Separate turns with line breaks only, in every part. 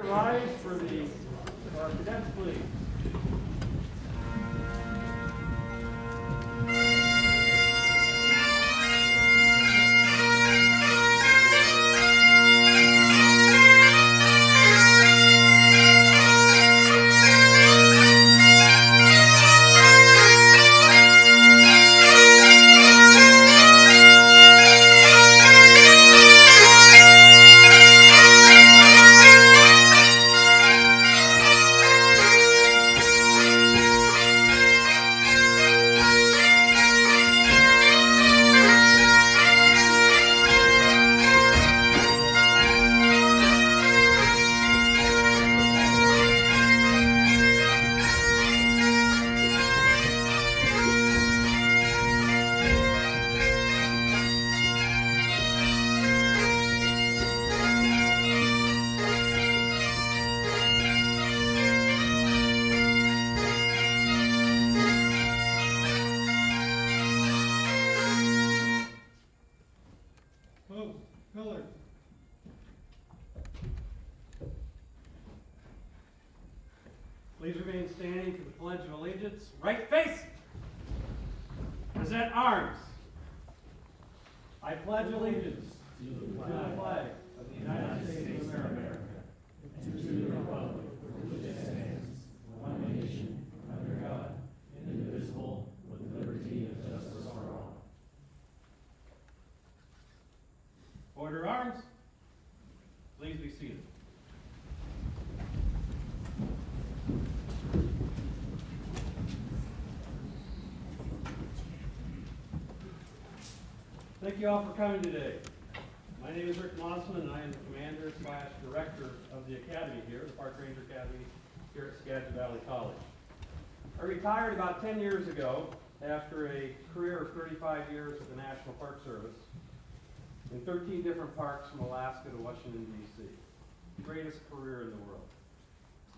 Rise for the cadets, please. Color. Please remain standing for the Pledge of Allegiance. Right face. Present arms. I pledge allegiance to the flag of the United States of America and to the republic for which it stands, one nation, under God, indivisible, with liberty and justice for all. Order arms. Thank you all for coming today. My name is Rick Mossman, and I am the commander/director of the academy here, the Park Ranger Academy here at Skagit Valley College. I retired about 10 years ago after a career of 35 years with the National Park Service in 13 different parks from Alaska to Washington, D.C. Greatest career in the world.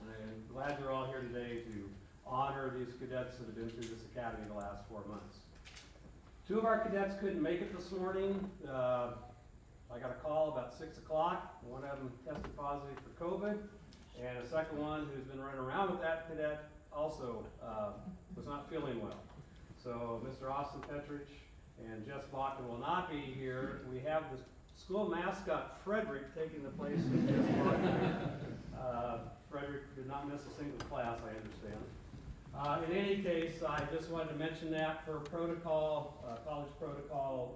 And I'm glad you're all here today to honor these cadets that have been through this academy the last 4 months. 2 of our cadets couldn't make it this morning. I got a call about 6 o'clock. One of them tested positive for COVID, and a second one who's been running around with that cadet also was not feeling well. So Mr. Austin Petrich and Jess Bakken will not be here. We have the school mascot Frederick taking the place of Jess Bakken. Frederick did not miss a single class, I understand. In any case, I just wanted to mention that for protocol, college protocol,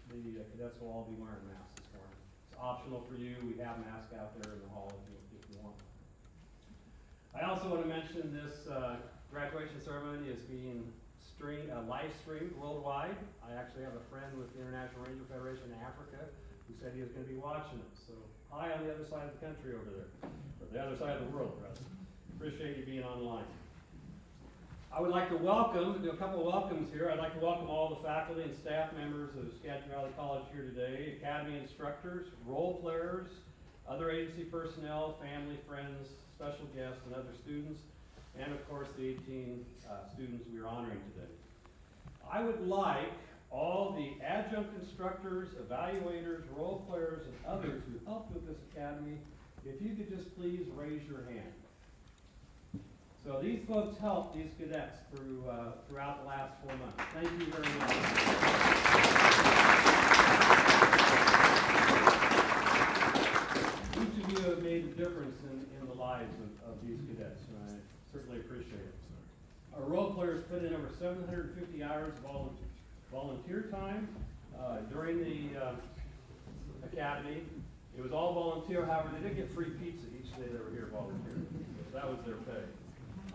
the cadets will all be wearing masks this morning. It's optional for you. We have masks out there in the hall if you want. I also want to mention this graduation ceremony is being live streamed worldwide. I actually have a friend with the International Ranger Federation in Africa who said he was going to be watching it. So hi on the other side of the country over there, or the other side of the world, rather. Appreciate you being online. I would like to do a couple of welcomes here. I'd like to welcome all the faculty and staff members of Skagit Valley College here today, academy instructors, role players, other agency personnel, family, friends, special guests, and other students, and of course the 18 students we are honoring today. I would like all the adjunct instructors, evaluators, role players, and others who helped with this academy, if you could just please raise your hand. So these folks helped these cadets throughout the last 4 months. Thank you very much. Each of you have made a difference in the lives of these cadets, and I certainly appreciate it. Our role players put in over 750 hours of volunteer time during the academy. It was all volunteer, however, they did get free pizza each day they were here volunteering. So that was their pay.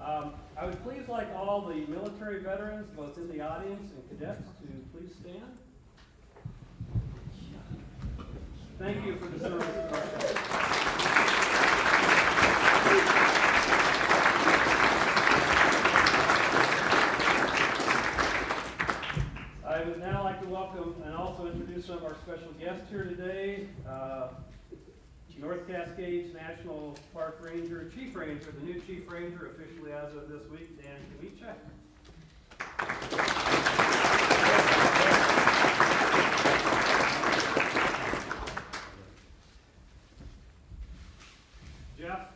I would please like all the military veterans, both in the audience and cadets, to please stand. Thank you for the service of our country. I would now like to welcome and also introduce some of our special guests here today. North Cascades National Park Ranger, Chief Ranger, the new Chief Ranger officially as of this week, Dan Kamichek. Jeff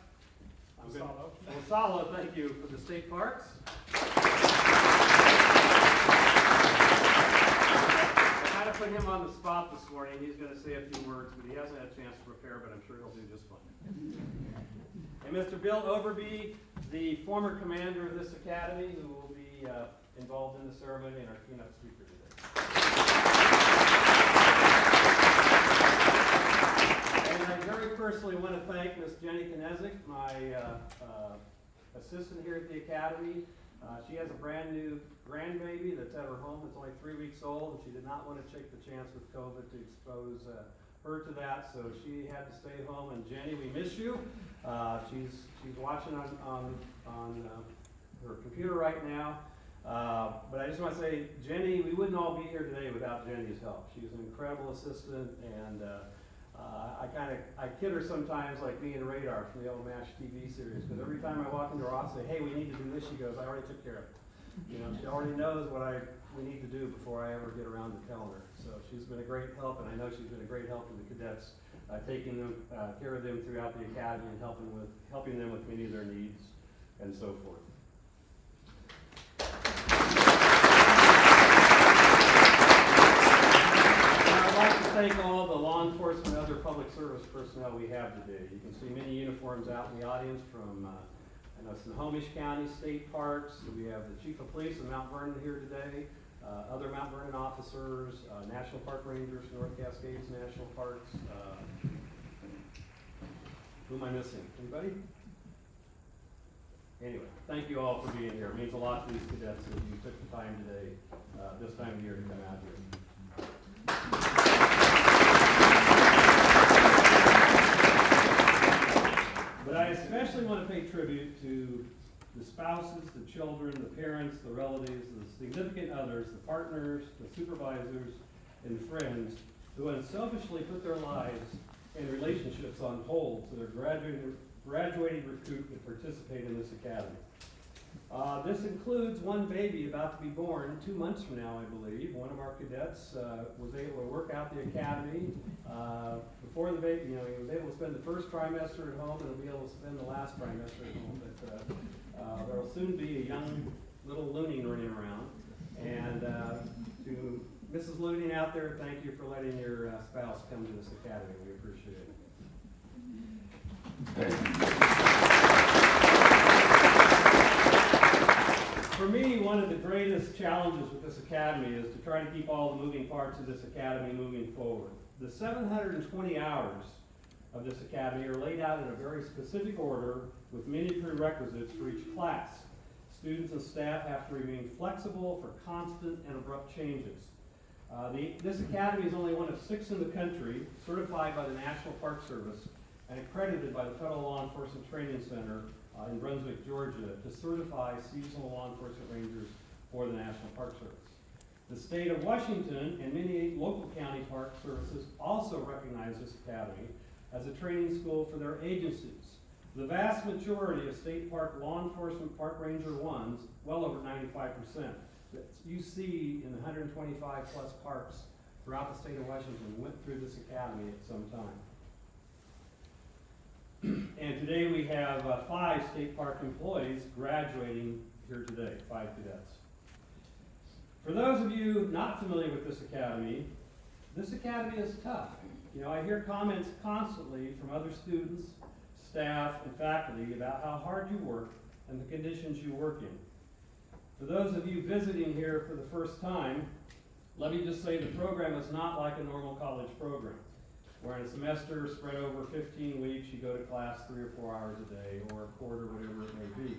Osalo, thank you, for the state parks. I put him on the spot this morning. He's going to say a few words, but he hasn't had a chance to prepare, but I'm sure he'll do just fine. And Mr. Bill Overby, the former commander of this academy, who will be involved in the ceremony and our keynote speaker today. And I very personally want to thank Ms. Jenny Knezik, my assistant here at the academy. She has a brand new grandbaby that's at her home. It's only 3 weeks old, and she did not want to take the chance with COVID to expose her to that, so she had to stay home. And Jenny, we miss you. She's watching on her computer right now. But I just want to say, Jenny, we wouldn't all be here today without Jenny's help. She's an incredible assistant, and I kid her sometimes, like me and Radar from the old MASH TV series, because every time I walk into her office and say, hey, we need to do this, she goes, I already took care of it. You know, she already knows what we need to do before I ever get around to telling her. So she's been a great help, and I know she's been a great help to the cadets, taking care of them throughout the academy and helping them with many of their needs and so forth. Thank all the law enforcement and other public service personnel we have today. You can see many uniforms out in the audience from Snohomish County State Parks. We have the Chief of Police of Mount Vernon here today, other Mount Vernon officers, National Park Rangers, North Cascades National Parks. Who am I missing? Anybody? Anyway, thank you all for being here. It means a lot to these cadets that you took the time today, this time of year, to come out here. But I especially want to pay tribute to the spouses, the children, the parents, the relatives, the significant others, the partners, the supervisors, and friends who unselfishly put their lives and relationships on hold so their graduating recruit could participate in this academy. This includes one baby about to be born 2 months from now, I believe. One of our cadets was able to work out the academy before the baby. You know, he was able to spend the first trimester at home, and he'll be able to spend the last trimester at home. But there will soon be a young little looning running around. And to Mrs. Looting out there, thank you for letting your spouse come to this academy. We appreciate it. For me, one of the greatest challenges with this academy is to try to keep all the moving parts of this academy moving forward. The 720 hours of this academy are laid out in a very specific order with many prerequisites for each class. Students and staff have to remain flexible for constant and abrupt changes. This academy is only one of 6 in the country certified by the National Park Service and accredited by the Federal Law Enforcement Training Center in Brunswick, Georgia, to certify seasonal law enforcement rangers for the National Park Service. The state of Washington and many local county park services also recognize this academy as a training school for their agencies. The vast majority of state park law enforcement park ranger ones, well over 95%, that you see in the 125 plus parks throughout the state of Washington went through this academy at some time. And today we have 5 state park employees graduating here today, 5 cadets. For those of you not familiar with this academy is tough. You know, I hear comments constantly from other students, staff, and faculty about how hard you work and the conditions you work in. For those of you visiting here for the first time, let me just say the program is not like a normal college program, where in a semester spread over 15 weeks, you go to class 3 or 4 hours a day, or a quarter, whatever it may be.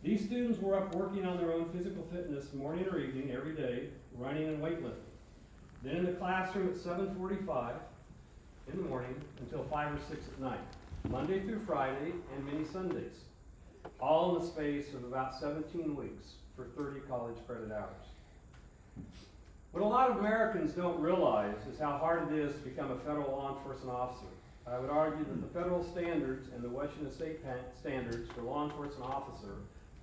These students were up working on their own physical fitness morning or evening every day, running and weightlifting. Then in the classroom at 7:45 in the morning until 5 or 6 at night, Monday through Friday and many Sundays, all in the space of about 17 weeks for 30 college credit hours. What a lot of Americans don't realize is how hard it is to become a federal law enforcement officer. I would argue that the federal standards and the Washington state standards for law enforcement officer,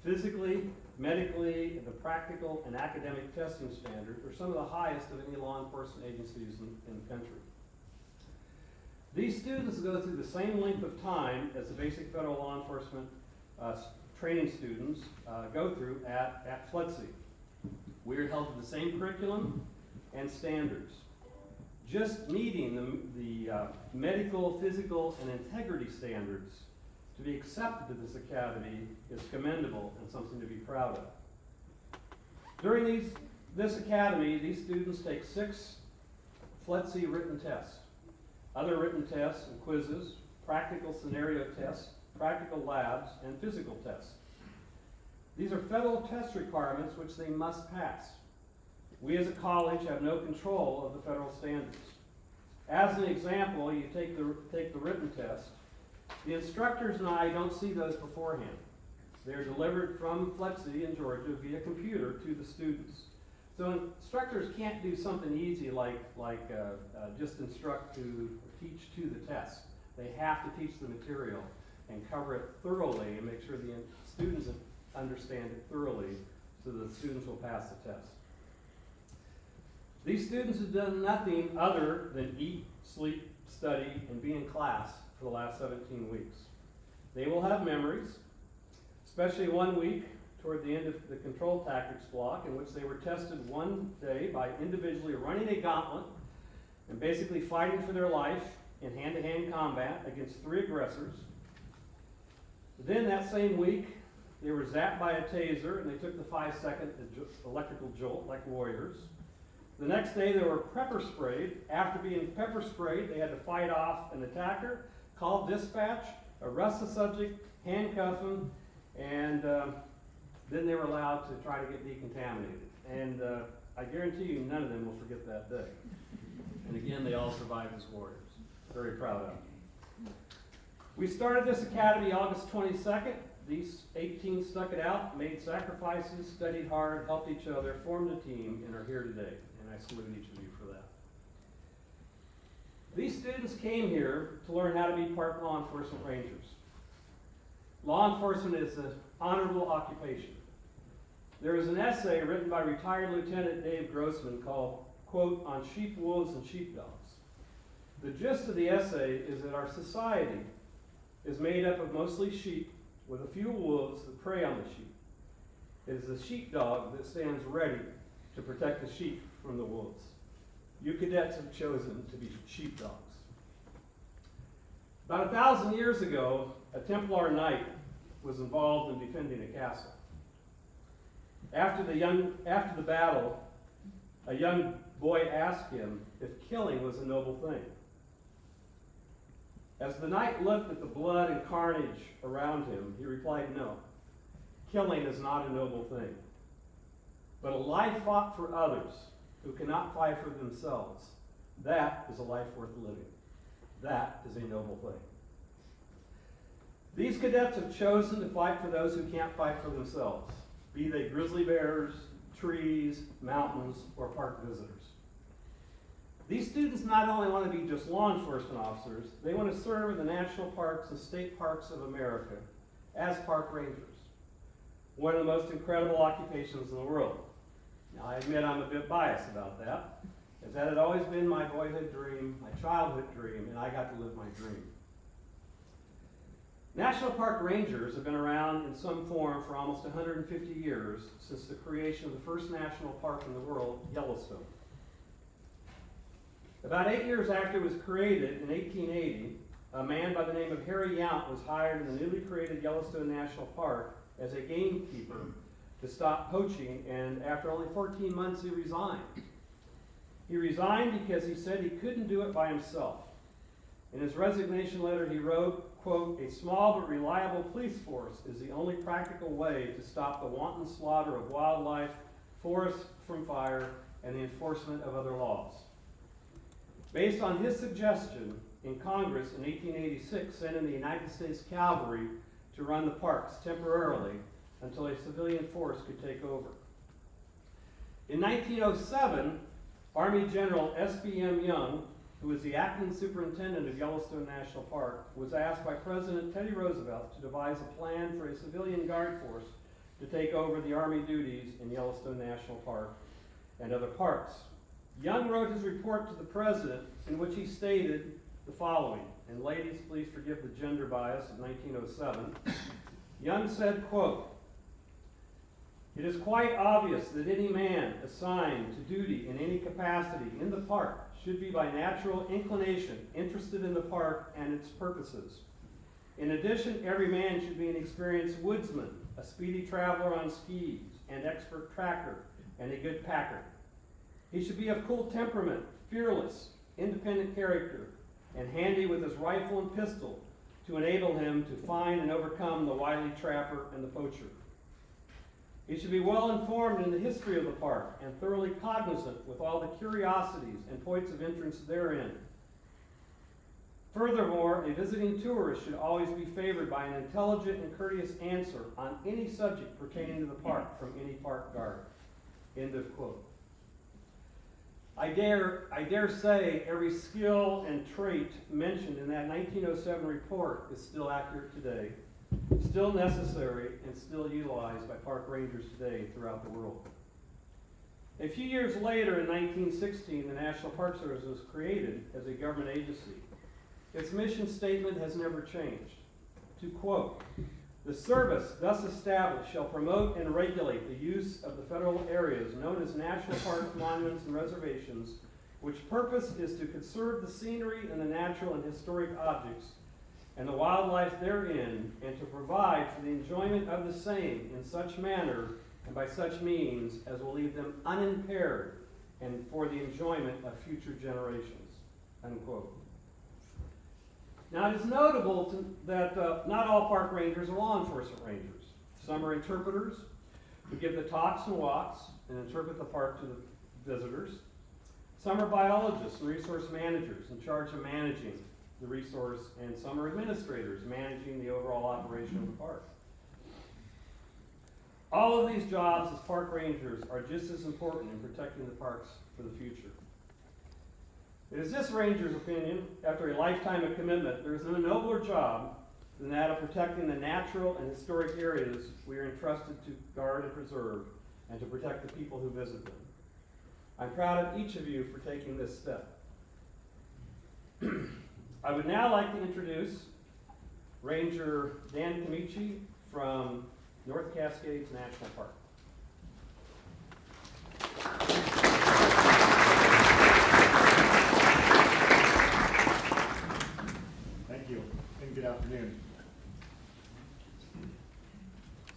physically, medically, and the practical and academic testing standards are some of the highest of any law enforcement agencies in the country. These students go through the same length of time as the basic federal law enforcement training students go through at FLETC. We are held to the same curriculum and standards. Just meeting the medical, physical, and integrity standards to be accepted to this academy is commendable and something to be proud of. During this academy, these students take 6 FLETC written tests, other written tests and quizzes, practical scenario tests, practical labs, and physical tests. These are federal test requirements which they must pass. We as a college have no control of the federal standards. As an example, you take the written test. The instructors and I don't see those beforehand. They're delivered from FLETC in Georgia via computer to the students. So instructors can't do something easy like just instruct to teach to the test. They have to teach the material and cover it thoroughly and make sure the students understand it thoroughly so the students will pass the test. These students have done nothing other than eat, sleep, study, and be in class for the last 17 weeks. They will have memories, especially one week toward the end of the control tactics block in which they were tested one day by individually running a gauntlet and basically fighting for their life in hand-to-hand combat against 3 aggressors. Then that same week, they were zapped by a taser and they took the 5-second electrical jolt like warriors. The next day they were pepper sprayed. After being pepper sprayed, they had to fight off an attacker, call dispatch, arrest the subject, handcuff him, and then they were allowed to try to get decontaminated. And I guarantee you none of them will forget that day. And again, they all survived as warriors. Very proud of them. We started this academy August 22nd. These 18 stuck it out, made sacrifices, studied hard, helped each other, formed a team, and are here today. And I salute each of you for that. These students came here to learn how to be park law enforcement rangers. Law enforcement is an honorable occupation. There is an essay written by retired Lieutenant Dave Grossman called, quote, "On Sheep, Wolves, and Sheepdogs." The gist of the essay is that our society is made up of mostly sheep with a few wolves that prey on the sheep. It is the sheepdog that stands ready to protect the sheep from the wolves. You cadets have chosen to be sheepdogs. About 1,000 years ago, a Templar knight was involved in defending a castle. After the battle, a young boy asked him if killing was a noble thing. As the knight looked at the blood and carnage around him, he replied, "No, killing is not a noble thing. But a life fought for others who cannot fight for themselves, that is a life worth living. That is a noble thing." These cadets have chosen to fight for those who can't fight for themselves, be they grizzly bears, trees, mountains, or park visitors. These students not only want to be just law enforcement officers, they want to serve in the national parks and state parks of America as park rangers. One of the most incredible occupations in the world. Now, I admit I'm a bit biased about that, as that had always been my boyhood dream, my childhood dream, and I got to live my dream. National Park Rangers have been around in some form for almost 150 years since the creation of the first national park in the world, Yellowstone. About 8 years after it was created in 1880, a man by the name of Harry Yount was hired in the newly created Yellowstone National Park as a gamekeeper to stop poaching, and after only 14 months he resigned. He resigned because he said he couldn't do it by himself. In his resignation letter he wrote, quote, "A small but reliable police force is the only practical way to stop the wanton slaughter of wildlife, forests from fire, and the enforcement of other laws." Based on his suggestion, in Congress in 1886 sent in the United States Cavalry to run the parks temporarily until a civilian force could take over. In 1907, Army General S.B.M. Young, who was the acting superintendent of Yellowstone National Park, was asked by President Teddy Roosevelt to devise a plan for a civilian guard force to take over the Army duties in Yellowstone National Park and other parks. Young wrote his report to the President in which he stated the following, and ladies, please forgive the gender bias of 1907. Young said, quote, "It is quite obvious that any man assigned to duty in any capacity in the park should be by natural inclination interested in the park and its purposes. In addition, every man should be an experienced woodsman, a speedy traveler on skis, an expert tracker, and a good packer. He should be of cool temperament, fearless, independent character, and handy with his rifle and pistol to enable him to find and overcome the wily trapper and the poacher. He should be well informed in the history of the park and thoroughly cognizant with all the curiosities and points of interest therein. Furthermore, a visiting tourist should always be favored by an intelligent and courteous answer on any subject pertaining to the park from any park guard." End of quote. I dare say every skill and trait mentioned in that 1907 report is still accurate today, still necessary, and still utilized by park rangers today throughout the world. A few years later, in 1916, the National Park Service was created as a government agency. Its mission statement has never changed. To quote, "The service thus established shall promote and regulate the use of the federal areas known as national parks, monuments, and reservations, which purpose is to conserve the scenery and the natural and historic objects and the wildlife therein, and to provide for the enjoyment of the same in such manner and by such means as will leave them unimpaired and for the enjoyment of future generations." Unquote. Now, it is notable that not all park rangers are law enforcement rangers. Some are interpreters, who give the talks and walks and interpret the park to the visitors. Some are biologists and resource managers in charge of managing the resource, and some are administrators managing the overall operation of the park. All of these jobs as park rangers are just as important in protecting the parks for the future. It is this ranger's opinion, after a lifetime of commitment, there is no nobler job than that of protecting the natural and historic areas we are entrusted to guard and preserve, and to protect the people who visit them. I'm proud of each of you for taking this step. I would now like to introduce Ranger Dan Camici from North Cascades National Park.
Thank you, and good afternoon.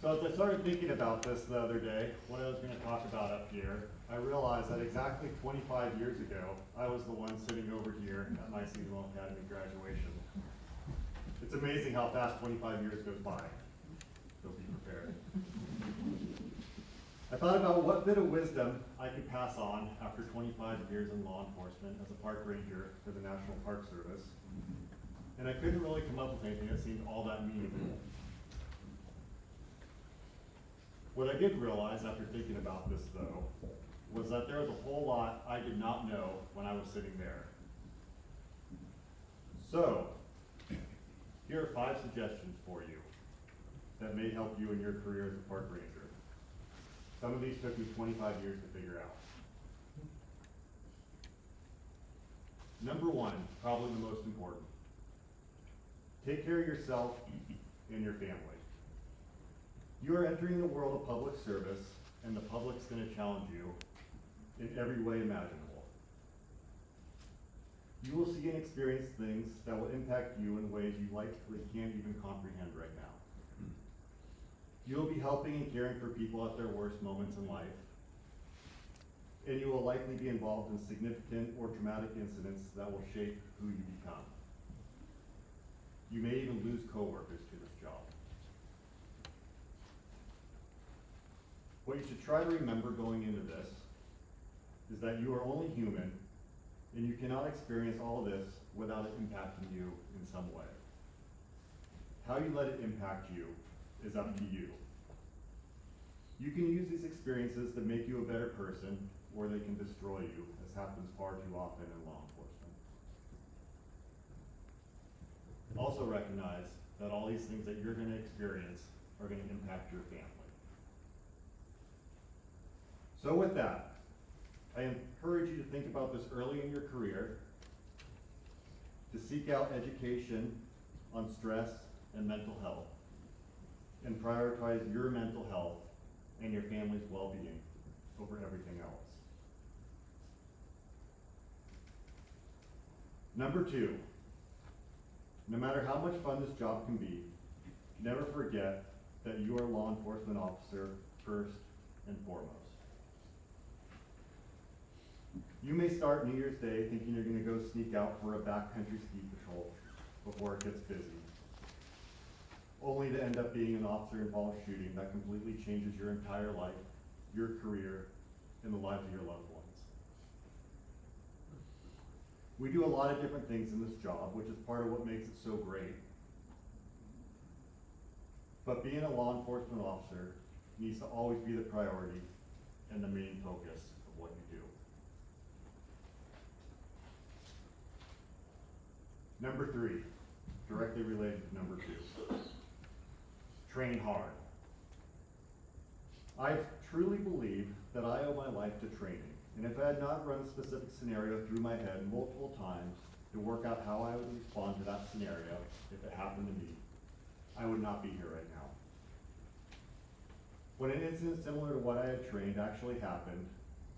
So as I started thinking about this the other day, what I was going to talk about up here, I realized that exactly 25 years ago, I was the one sitting over here at my seasonal academy graduation. It's amazing how fast 25 years goes by, so be prepared. I thought about what bit of wisdom I could pass on after 25 years in law enforcement as a park ranger for the National Park Service, and I couldn't really come up with anything that seemed all that meaningful. What I did realize after thinking about this, though, was that there was a whole lot I did not know when I was sitting there. So, here are 5 suggestions for you that may help you in your career as a park ranger. Some of these took me 25 years to figure out. Number 1, probably the most important. Take care of yourself and your family. You are entering the world of public service, and the public's going to challenge you in every way imaginable. You will see and experience things that will impact you in ways you likely can't even comprehend right now. You will be helping and caring for people at their worst moments in life, and you will likely be involved in significant or traumatic incidents that will shape who you become. You may even lose coworkers to this job. What you should try to remember going into this is that you are only human, and you cannot experience all of this without it impacting you in some way. How you let it impact you is up to you. You can use these experiences to make you a better person, or they can destroy you, as happens far too often in law enforcement. Also recognize that all these things that you're going to experience are going to impact your family. So with that, I encourage you to think about this early in your career, to seek out education on stress and mental health, and prioritize your mental health and your family's well-being over everything else. Number 2, no matter how much fun this job can be, never forget that you are a law enforcement officer first and foremost. You may start New Year's Day thinking you're going to go sneak out for a backcountry ski patrol before it gets busy, only to end up being an officer-involved shooting that completely changes your entire life, your career, and the lives of your loved ones. We do a lot of different things in this job, which is part of what makes it so great. But being a law enforcement officer needs to always be the priority and the main focus of what you do. Number 3, directly related to number 2. Train hard. I truly believe that I owe my life to training, and if I had not run a specific scenario through my head multiple times to work out how I would respond to that scenario if it happened to me, I would not be here right now. When an incident similar to what I had trained actually happened,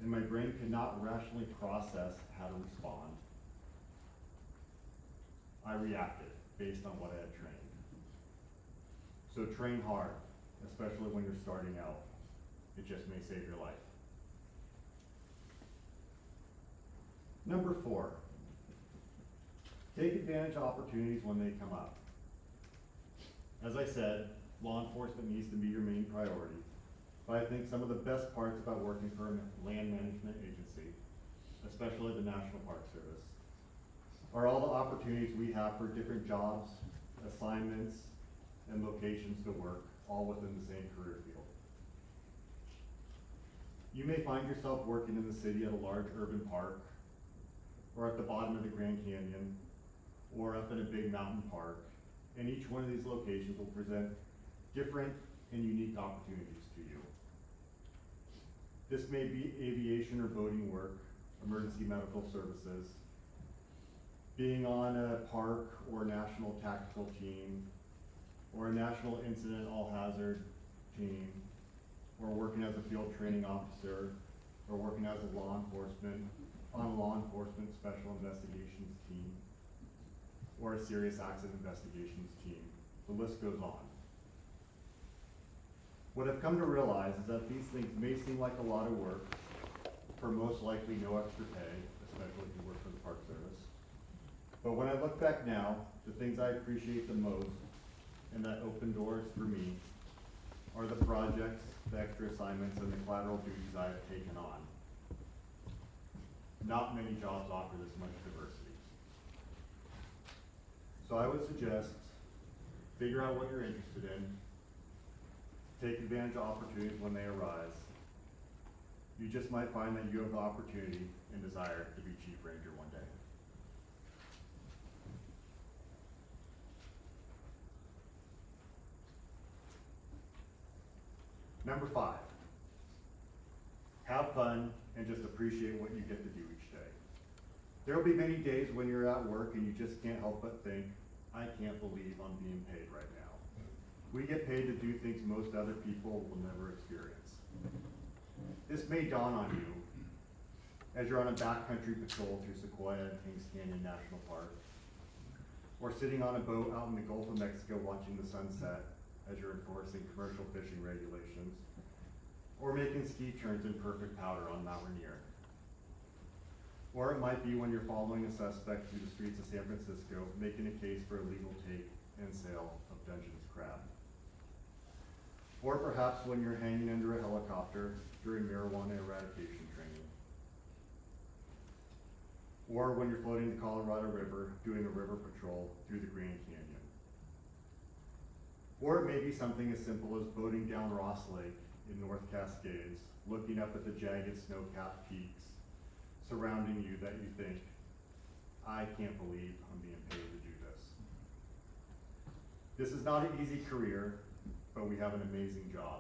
and my brain could not rationally process how to respond, I reacted based on what I had trained. So train hard, especially when you're starting out. It just may save your life. Number 4, take advantage of opportunities when they come up. As I said, law enforcement needs to be your main priority, but I think some of the best parts about working for a land management agency, especially the National Park Service, are all the opportunities we have for different jobs, assignments, and locations to work, all within the same career field. You may find yourself working in the city at a large urban park, or at the bottom of the Grand Canyon, or up in a big mountain park, and each one of these locations will present different and unique opportunities to you. This may be aviation or boating work, emergency medical services, being on a park or national tactical team, or a national incident all-hazard team, or working as a field training officer, or working as a law enforcement, on a law enforcement special investigations team, or a serious accident investigations team. The list goes on. What I've come to realize is that these things may seem like a lot of work for most likely no extra pay, especially if you work for the Park Service. But when I look back now, the things I appreciate the most and that open doors for me are the projects, the extra assignments, and the collateral duties I have taken on. Not many jobs offer this much diversity. So I would suggest figure out what you're interested in, take advantage of opportunities when they arise. You just might find that you have the opportunity and desire to be Chief Ranger one day. Number 5, have fun and just appreciate what you get to do each day. There will be many days when you're at work and you just can't help but think, I can't believe I'm being paid right now. We get paid to do things most other people will never experience. This may dawn on you as you're on a backcountry patrol through Sequoia and Kings Canyon National Park, or sitting on a boat out in the Gulf of Mexico watching the sunset as you're enforcing commercial fishing regulations, or making ski turns in perfect powder on Mount Rainier. Or it might be when you're following a suspect through the streets of San Francisco, making a case for illegal take and sale of Dungeness crab. Or perhaps when you're hanging under a helicopter during marijuana eradication training. Or when you're floating the Colorado River doing a river patrol through the Grand Canyon. Or it may be something as simple as boating down Ross Lake in North Cascades, looking up at the jagged snow-capped peaks surrounding you that you think, I can't believe I'm being paid to do this. This is not an easy career, but we have an amazing job.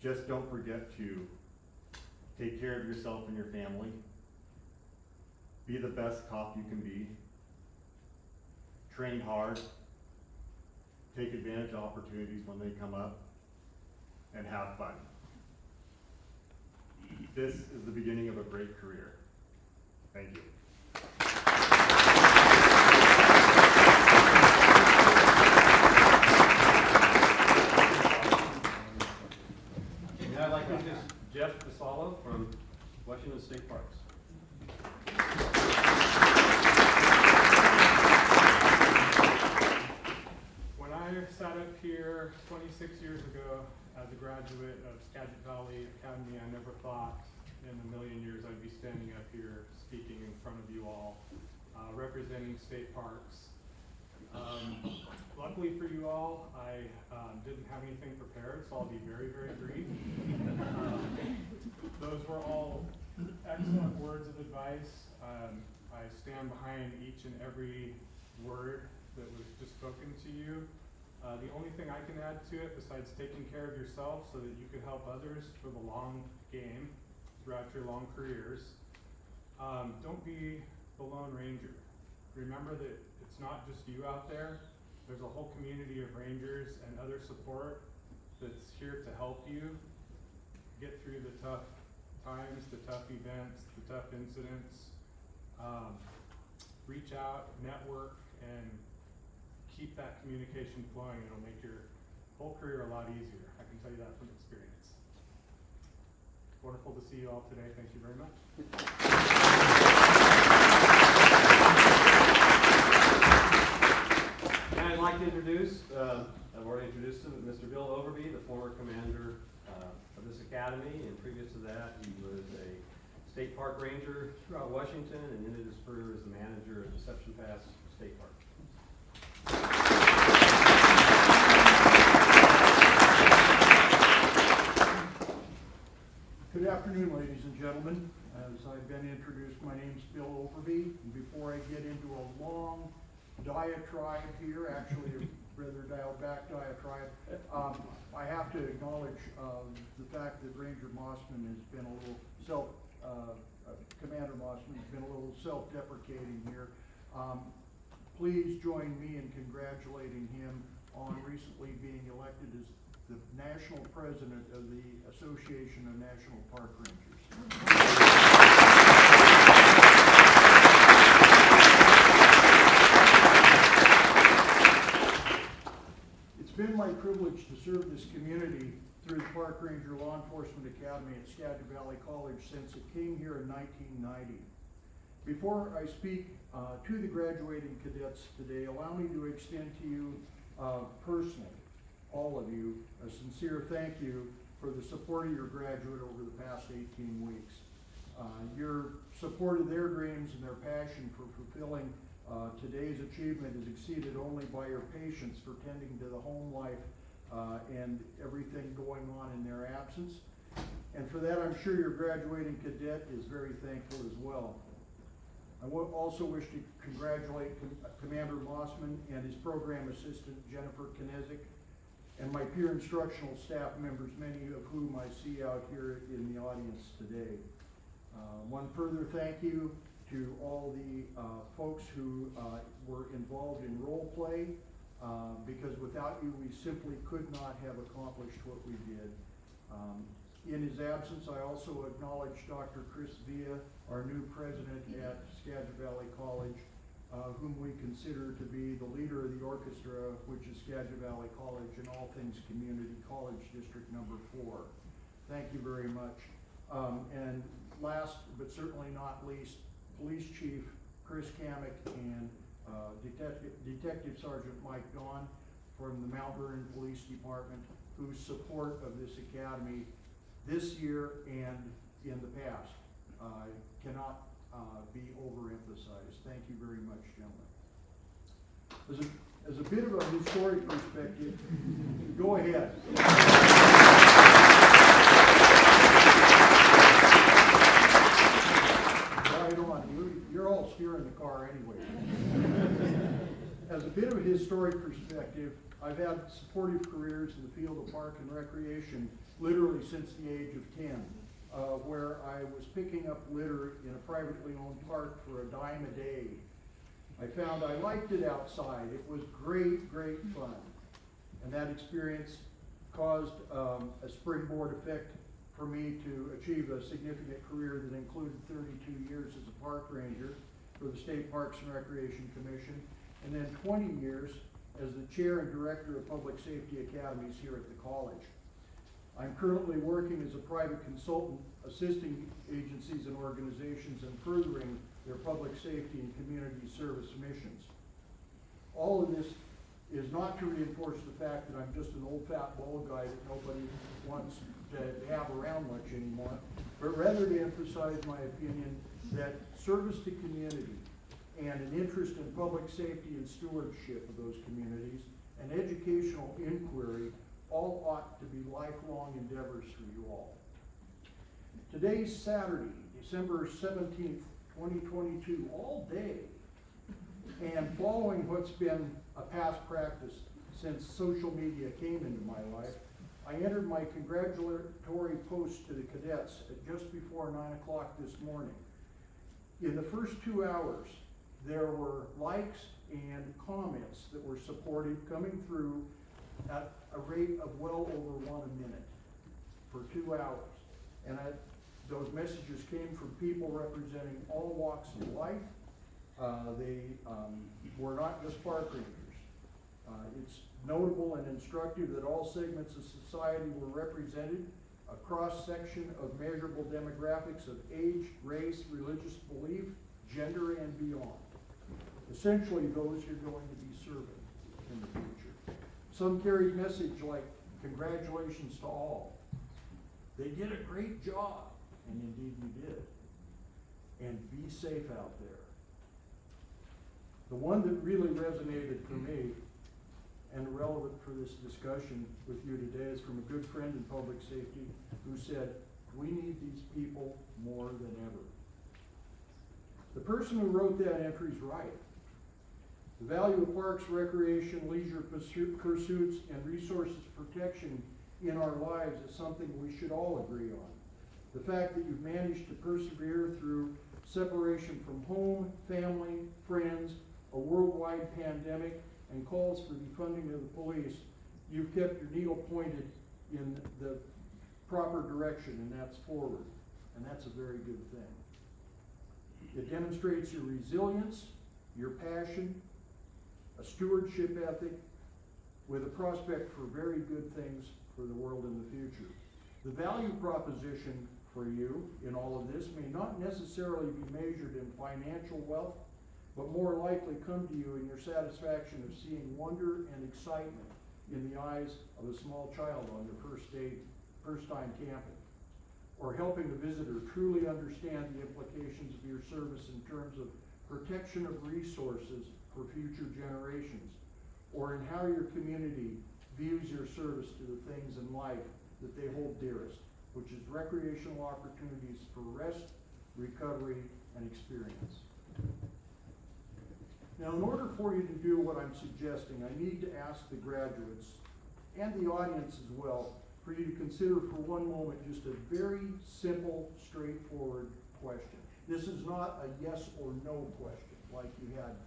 Just don't forget to take care of yourself and your family. Be the best cop you can be. Train hard. Take advantage of opportunities when they come up. And have fun. This is the beginning of a great career. Thank you.
And I'd like to introduce Jeff Casalo from Washington State Parks.
When I sat up here 26 years ago as a graduate of Skagit Valley Academy, I never thought in a million years I'd be standing up here speaking in front of you all, representing state parks. Luckily for you all, I didn't have anything prepared, so I'll be very, very brief. Those were all excellent words of advice. I stand behind each and every word that was just spoken to you. The only thing I can add to it, besides taking care of yourself so that you could help others for the long game throughout your long careers, don't be the Lone Ranger. Remember that it's not just you out there. There's a whole community of rangers and other support that's here to help you get through the tough times, the tough events, the tough incidents. Reach out, network, and keep that communication flowing. It'll make your whole career a lot easier. I can tell you that from experience. Wonderful to see you all today. Thank you very much.
And I'd like to introduce, I've already introduce him, Mr. Bill Overby, the former commander of this academy, and previous to that, he was a state park ranger throughout Washington and ended his career as the manager of Deception Pass State Park.
Good afternoon, ladies and gentlemen. As I've been introduced, my name's Bill Overby, and before I get into a long diatribe here, actually a rather dialed back diatribe, I have to acknowledge the fact that Ranger Mossman has been a little Commander Mossman has been a little self-deprecating here. Please join me in congratulating him on recently being elected as the national president of the Association of National Park Rangers. It's been my privilege to serve this community through the Park Ranger Law Enforcement Academy at Skagit Valley College since it came here in 1990. Before I speak to the graduating cadets today, allow me to extend to you personally, all of you, a sincere thank you for the support of your graduate over the past 18 weeks. Your support of their dreams and their passion for fulfilling today's achievement is exceeded only by your patience for tending to the home life and everything going on in their absence. And for that, I'm sure your graduating cadet is very thankful as well. I also wish to congratulate Commander Mossman and his program assistant, Jennifer Kinesic, and my peer instructional staff members, many of whom I see out here in the audience today. One further thank you to all the folks who were involved in role play, because without you, we simply could not have accomplished what we did. In his absence, I also acknowledge Dr. Chris Villa, our new president at Skagit Valley College, whom we consider to be the leader of the orchestra, which is Skagit Valley College and all things Community College District number 4. Thank you very much. And last, but certainly not least, Police Chief Chris Kamek and Detective Sergeant Mike Dawn from the Mount Vernon Police Department, whose support of this academy this year and in the past cannot be overemphasized. Thank you very much, gentlemen. As a bit of a historic perspective, go ahead. Right on. You're all steering the car anyway. As a bit of a historic perspective, I've had supportive careers in the field of park and recreation literally since the age of 10, where I was picking up litter in a privately owned park for $10 a day. I found I liked it outside. It was great fun. And that experience caused a springboard effect for me to achieve a significant career that included 32 years as a park ranger for the State Parks and Recreation Commission, and then 20 years as the chair and director of public safety academies here at the college. I'm currently working as a private consultant, assisting agencies and organizations in furthering their public safety and community service missions. All of this is not to reinforce the fact that I'm just an old fat bald guy that nobody wants to have around much anymore, but rather to emphasize my opinion that service to community and an interest in public safety and stewardship of those communities and educational inquiry all ought to be lifelong endeavors for you all. Today's Saturday, December 17th, 2022, all day, and following what's been a past practice since social media came into my life, I entered my congratulatory post to the cadets at just before 9 o'clock this morning. In the first 2 hours, there were likes and comments that were supportive coming through at a rate of well over 1 a minute for 2 hours. And those messages came from people representing all walks of life. They were not just park rangers. It's notable and instructive that all segments of society were represented, a cross-section of measurable demographics of age, race, religious belief, gender, and beyond. Essentially those you're going to be serving in the future. Some carried message like, congratulations to all. They did a great job, and indeed you did. And be safe out there. The one that really resonated for me and relevant for this discussion with you today is from a good friend in public safety who said, we need these people more than ever. The person who wrote that entry is right. The value of parks, recreation, leisure pursuits, and resources protection in our lives is something we should all agree on. The fact that you've managed to persevere through separation from home, family, friends, a worldwide pandemic, and calls for defunding of the police, you've kept your needle pointed in the proper direction, and that's forward. And that's a very good thing. It demonstrates your resilience, your passion, a stewardship ethic, with a prospect for very good things for the world in the future. The value proposition for you in all of this may not necessarily be measured in financial wealth, but more likely come to you in your satisfaction of seeing wonder and excitement in the eyes of a small child on their first time camping, or helping the visitor truly understand the implications of your service in terms of protection of resources for future generations, or in how your community views your service to the things in life that they hold dearest, which is recreational opportunities for rest, recovery, and experience. Now, in order for you to do what I'm suggesting, I need to ask the graduates and the audience as well for you to consider for one moment just a very simple, straightforward question. This is not a yes or no question like you had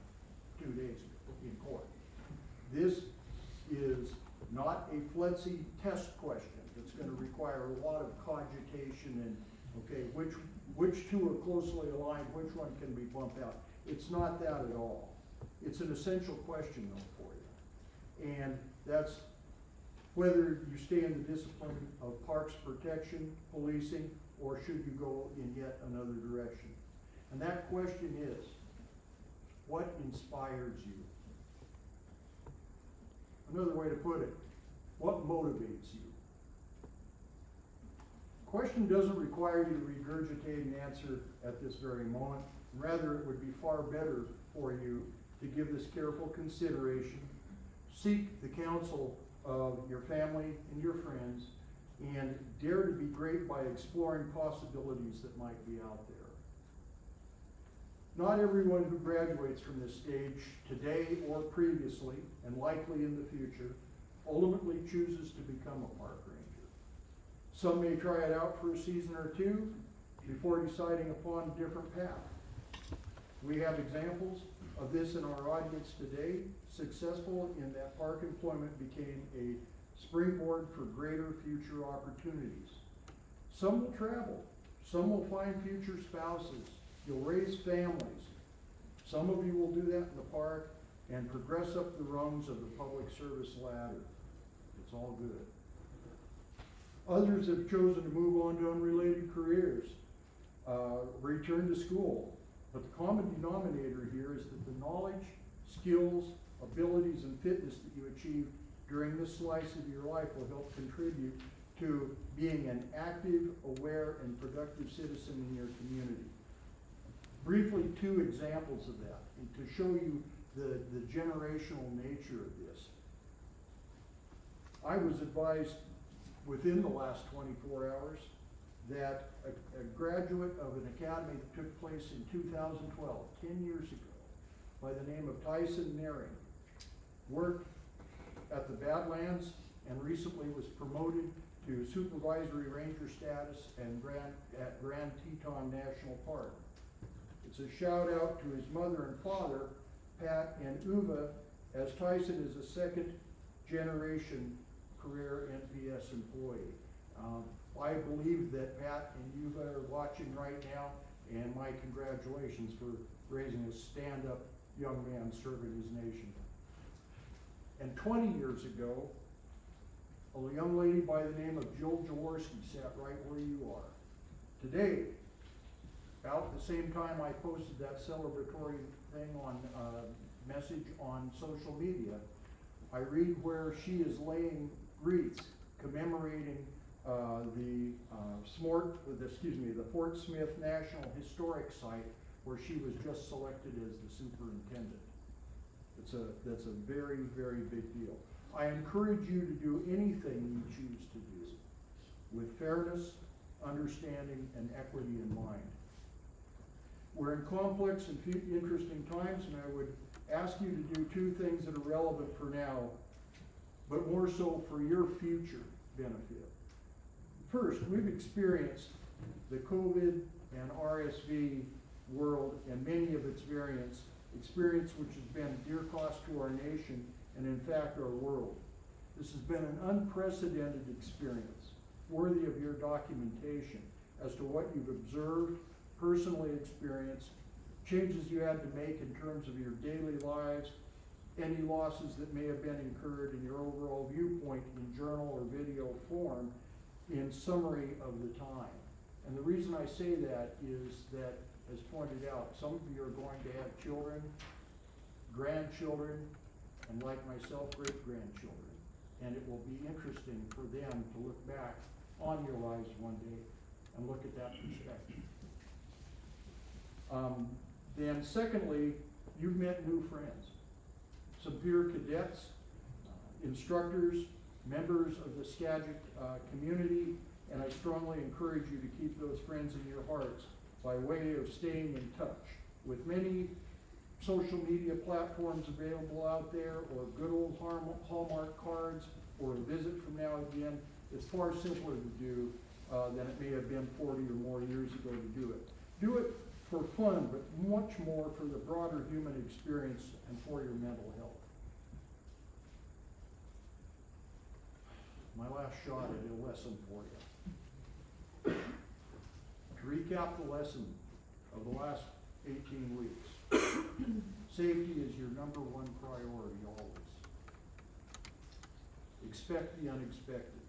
2 days ago in court. This is not a FLETC test question that's going to require a lot of cogitation and, okay, which two are closely aligned, which one can be bumped out. It's not that at all. It's an essential question though for you. And that's whether you stay in the discipline of parks protection, policing, or should you go in yet another direction. And that question is, what inspires you? Another way to put it, what motivates you? The question doesn't require you to regurgitate an answer at this very moment. Rather, it would be far better for you to give this careful consideration, seek the counsel of your family and your friends, and dare to be great by exploring possibilities that might be out there. Not everyone who graduates from this stage today or previously, and likely in the future, ultimately chooses to become a park ranger. Some may try it out for a season or two before deciding upon a different path. We have examples of this in our audience today, successful in that park employment became a springboard for greater future opportunities. Some will travel, some will find future spouses, you'll raise families. Some of you will do that in the park and progress up the rungs of the public service ladder. It's all good. Others have chosen to move on to unrelated careers, return to school. But the common denominator here is that the knowledge, skills, abilities, and fitness that you achieve during this slice of your life will help contribute to being an active, aware, and productive citizen in your community. Briefly, 2 examples of that, and to show you the generational nature of this. I was advised within the last 24 hours that a graduate of an academy that took place in 2012, 10 years ago, by the name of Tyson Naring, worked at the Badlands and recently was promoted to supervisory ranger status at Grand Teton National Park. It's a shout out to his mother and father, Pat and Uva, as Tyson is a second generation career NPS employee. I believe that Pat and Uva are watching right now, and my congratulations for raising a stand-up young man serving his nation. And 20 years ago, a young lady by the name of Jill Jaworski sat right where you are. Today, about the same time I posted that celebratory thing on message on social media, I read where she is laying wreaths commemorating the Fort Smith National Historic Site, where she was just selected as the superintendent. That's a very, very big deal. I encourage you to do anything you choose to do with fairness, understanding, and equity in mind. We're in complex and interesting times, and I would ask you to do two things that are relevant for now, but more so for your future benefit. First, we've experienced the COVID and RSV world and many of its variants, experience which has been dear cost to our nation and in fact our world. This has been an unprecedented experience, worthy of your documentation as to what you've observed, personally experienced, changes you had to make in terms of your daily lives, any losses that may have been incurred, in your overall viewpoint in journal or video form in summary of the time. And the reason I say that is that, as pointed out, some of you are going to have children, grandchildren, and like myself, great-grandchildren. And it will be interesting for them to look back on your lives one day and look at that perspective. Then secondly, you've met new friends. Some peer cadets, instructors, members of the Skagit community, and I strongly encourage you to keep those friends in your hearts by way of staying in touch. With many social media platforms available out there, or good old Hallmark cards, or a visit from now and again, it's far simpler to do than it may have been 40 or more years ago to do it. Do it for fun, but much more for the broader human experience and for your mental health. My last shot at a lesson for you. To recap the lesson of the last 18 weeks, safety is your number one priority always. Expect the unexpected.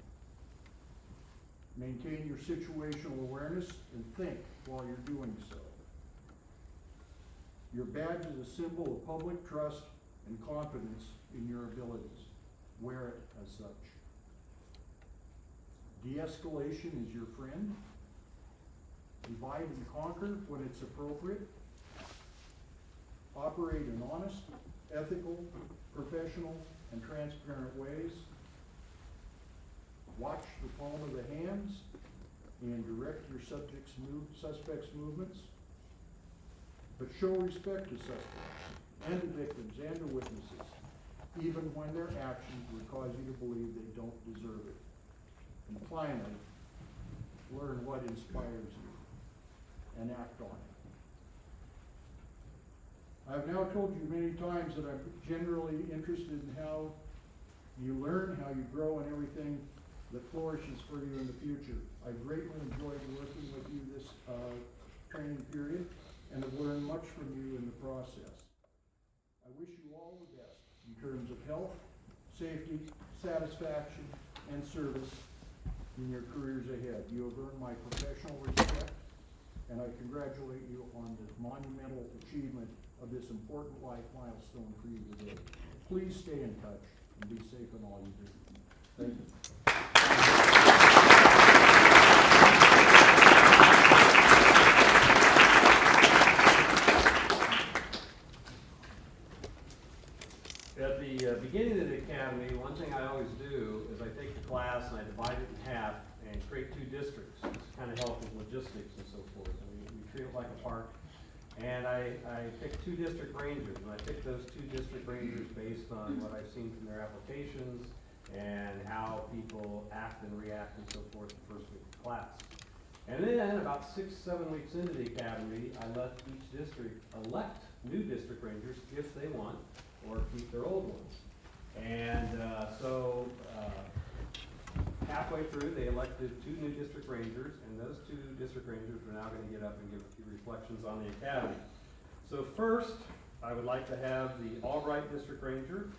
Maintain your situational awareness and think while you're doing so. Your badge is a symbol of public trust and confidence in your abilities. Wear it as such. De-escalation is your friend. Divide and conquer when it's appropriate. Operate in honest, ethical, professional, and transparent ways. Watch the palm of the hands and direct your suspects' movements. But show respect to suspects and to victims and to witnesses, even when their actions would cause you to believe they don't deserve it. And finally, learn what inspires you and act on it. I've now told you many times that I'm generally interested in how you learn, how you grow, and everything that flourishes for you in the future. I've greatly enjoyed working with you this training period and have learned much from you in the process. I wish you all the best in terms of health, safety, satisfaction, and service in your careers ahead. You have earned my professional respect, and I congratulate you on the monumental achievement of this important life milestone for you today. Please stay in touch and be safe in all you do. Thank you.
At the beginning of the academy, one thing I always do is I take the class and I divide it in half and create two districts to kind of help with logistics and so forth. And we treat it like a park. And I pick two district rangers, and I pick those two district rangers based on what I've seen from their applications and how people act and react and so forth the first week of class. And then about 6-7 weeks into the academy, I let each district elect new district rangers if they want, or keep their old ones. And so halfway through, they elected 2 new district rangers, and those 2 district rangers are now going to get up and give a few reflections on the academy. So first, I would like to have the Albright District Ranger,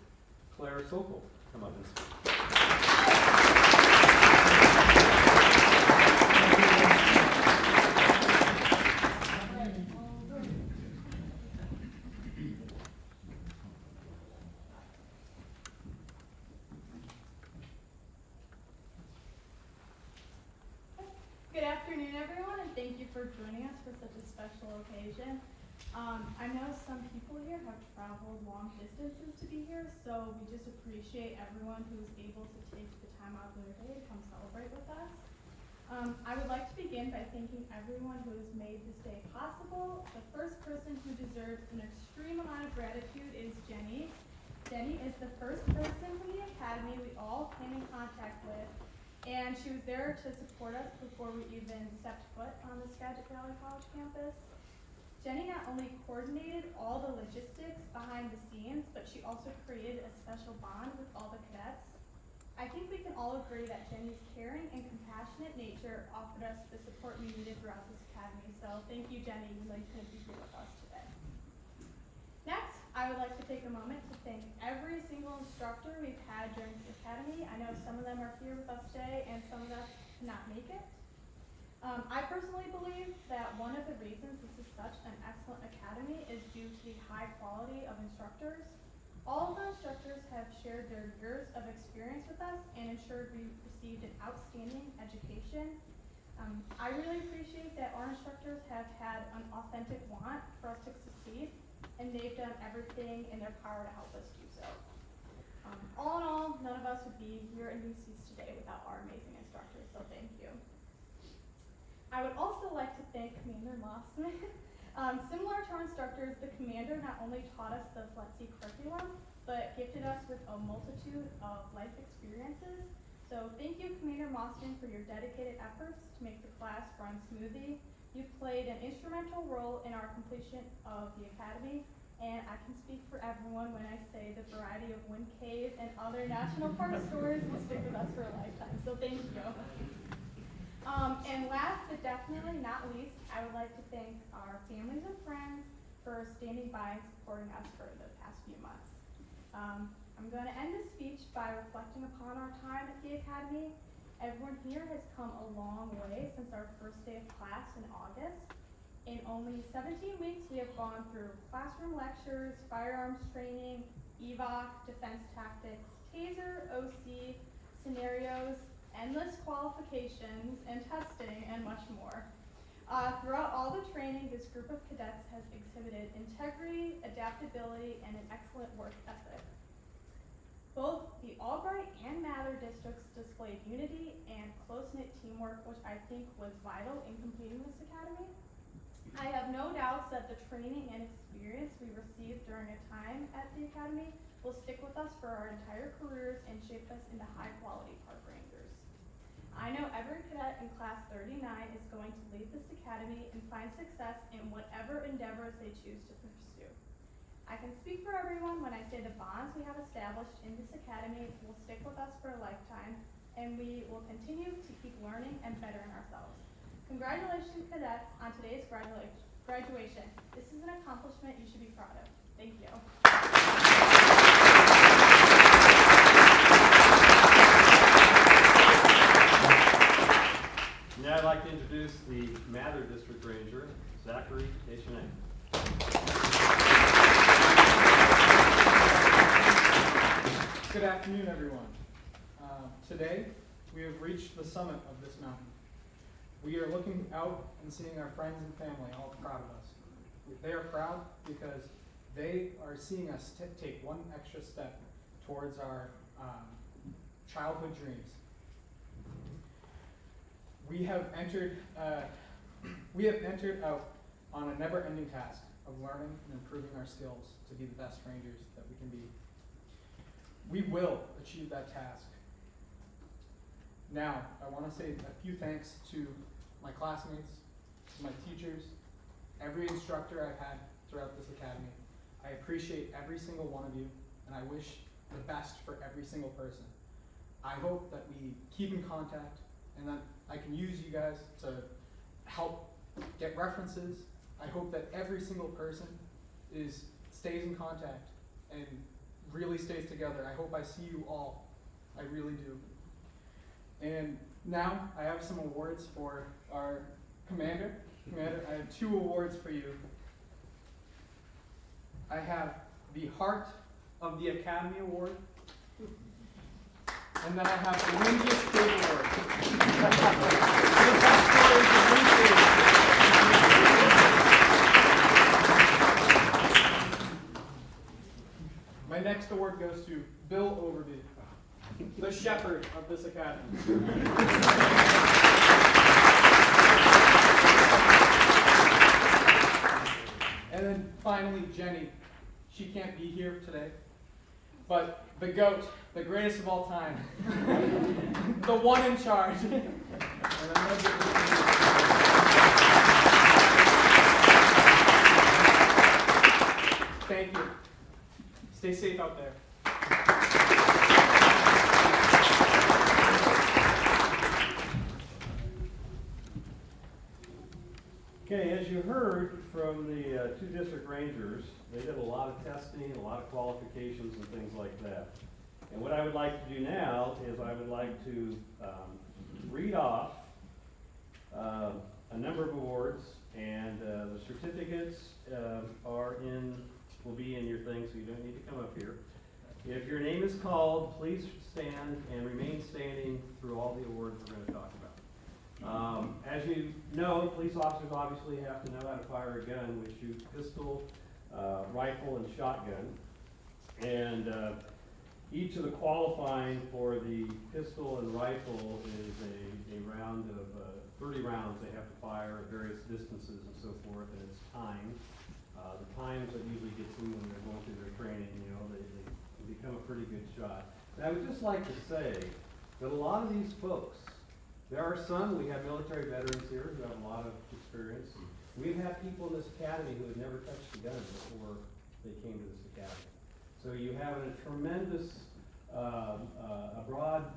Claire Sokol, come up and speak.
Thank you for joining us for such a special occasion. I know some people here have traveled long distances to be here, so we just appreciate everyone who's able to take the time out of their day to come celebrate with us. I would like to begin by thanking everyone who has made this day possible. The first person who deserves an extreme amount of gratitude is Jenny. Jenny is the first person from the Academy we all came in contact with, and she was there to support us before we even stepped foot on the Skagit Valley College campus. Jenny not only coordinated all the logistics behind the scenes, but she also created a special bond with all the cadets. I think we can all agree that Jenny's caring and compassionate nature offered us the support we needed throughout this academy. So thank you, Jenny, even though you couldn't be here with us today. Next, I would like to take a moment to thank every single instructor we've had during this academy. I know some of them are here with us today and some of us could not make it. I personally believe that one of the reasons this is such an excellent academy is due to the high quality of instructors. All of our instructors have shared their years of experience with us and ensured we received an outstanding education. I really appreciate that our instructors have had an authentic want for us to succeed, and they've done everything in their power to help us do so. All in all, none of us would be here in these seats today without our amazing instructors, so thank you. I would also like to thank Commander Mossman. Similar to our instructors, the commander not only taught us the FLETC curriculum, but gifted us with a multitude of life experiences. So thank you, Commander Mossman, for your dedicated efforts to make the class run smoothly. You played an instrumental role in our completion of the academy, and I can speak for everyone when I say the variety of Wind Cave and other national park stories will stick with us for a lifetime, so thank you. And last but definitely not least, I would like to thank our families and friends for standing by and supporting us for the past few months. I'm going to end this speech by reflecting upon our time at the Academy. Everyone here has come a long way since our first day of class in August. In only 17 weeks, we have gone through classroom lectures, firearms training, EVOC, defense tactics, TASER, OC, scenarios, endless qualifications and testing, and much more. Throughout all the training, this group of cadets has exhibited integrity, adaptability, and an excellent work ethic. Both the Albright and Mather districts displayed unity and close-knit teamwork, which I think was vital in completing this academy. I have no doubts that the training and experience we received during a time at the academy will stick with us for our entire careers and shape us into high-quality park rangers. I know every cadet in class 39 is going to leave this academy and find success in whatever endeavors they choose to pursue. I can speak for everyone when I say the bonds we have established in this academy will stick with us for a lifetime, and we will continue to keep learning and bettering ourselves. Congratulations, cadets, on today's graduation. This is an accomplishment you should be proud of. Thank you.
Now I'd like to introduce the Mather District Ranger, Zachary Deschanel.
Good afternoon, everyone. Today, we have reached the summit of this mountain. We are looking out and seeing our friends and family all proud of us. They are proud because they are seeing us take one extra step towards our childhood dreams. We have entered out on a never-ending task of learning and improving our skills to be the best rangers that we can be. We will achieve that task. Now, I want to say a few thanks to my classmates, to my teachers, every instructor I've had throughout this academy. I appreciate every single one of you, and I wish the best for every single person. I hope that we keep in contact and that I can use you guys to help get references. I hope that every single person stays in contact and really stays together. I hope I see you all. I really do. And now I have some awards for our commander. Commander, I have 2 awards for you. I have the Heart of the Academy Award, and then I have the Windiest Kid Award. The best stories of Wind Cave. Bill Overby, the shepherd of this academy. And then finally, Jenny. She can't be here today, but the GOAT, the greatest of all time, the one in charge. And I'm gonna give this to you. Thank you. Stay safe out there.
Okay, as you heard from the two district rangers, they did a lot of testing, a lot of qualifications and things like that. And what I would like to do now is I would like to read off a number of awards, and the certificates will be in your thing, so you don't need to come up here. If your name is called, please stand and remain standing through all the awards we're going to talk about. As you know, police officers obviously have to know how to fire a gun. We shoot pistol, rifle, and shotgun. And each of the qualifying for the pistol and rifle is a round of 30 rounds they have to fire at various distances and so forth, and it's timed. The times that usually get through when they're going through their training, you know, they become a pretty good shot. And I would just like to say that a lot of these folks, there are some, we have military veterans here who have a lot of experience. We've had people in this academy who have never touched a gun before they came to this academy. So you have a tremendous, a broad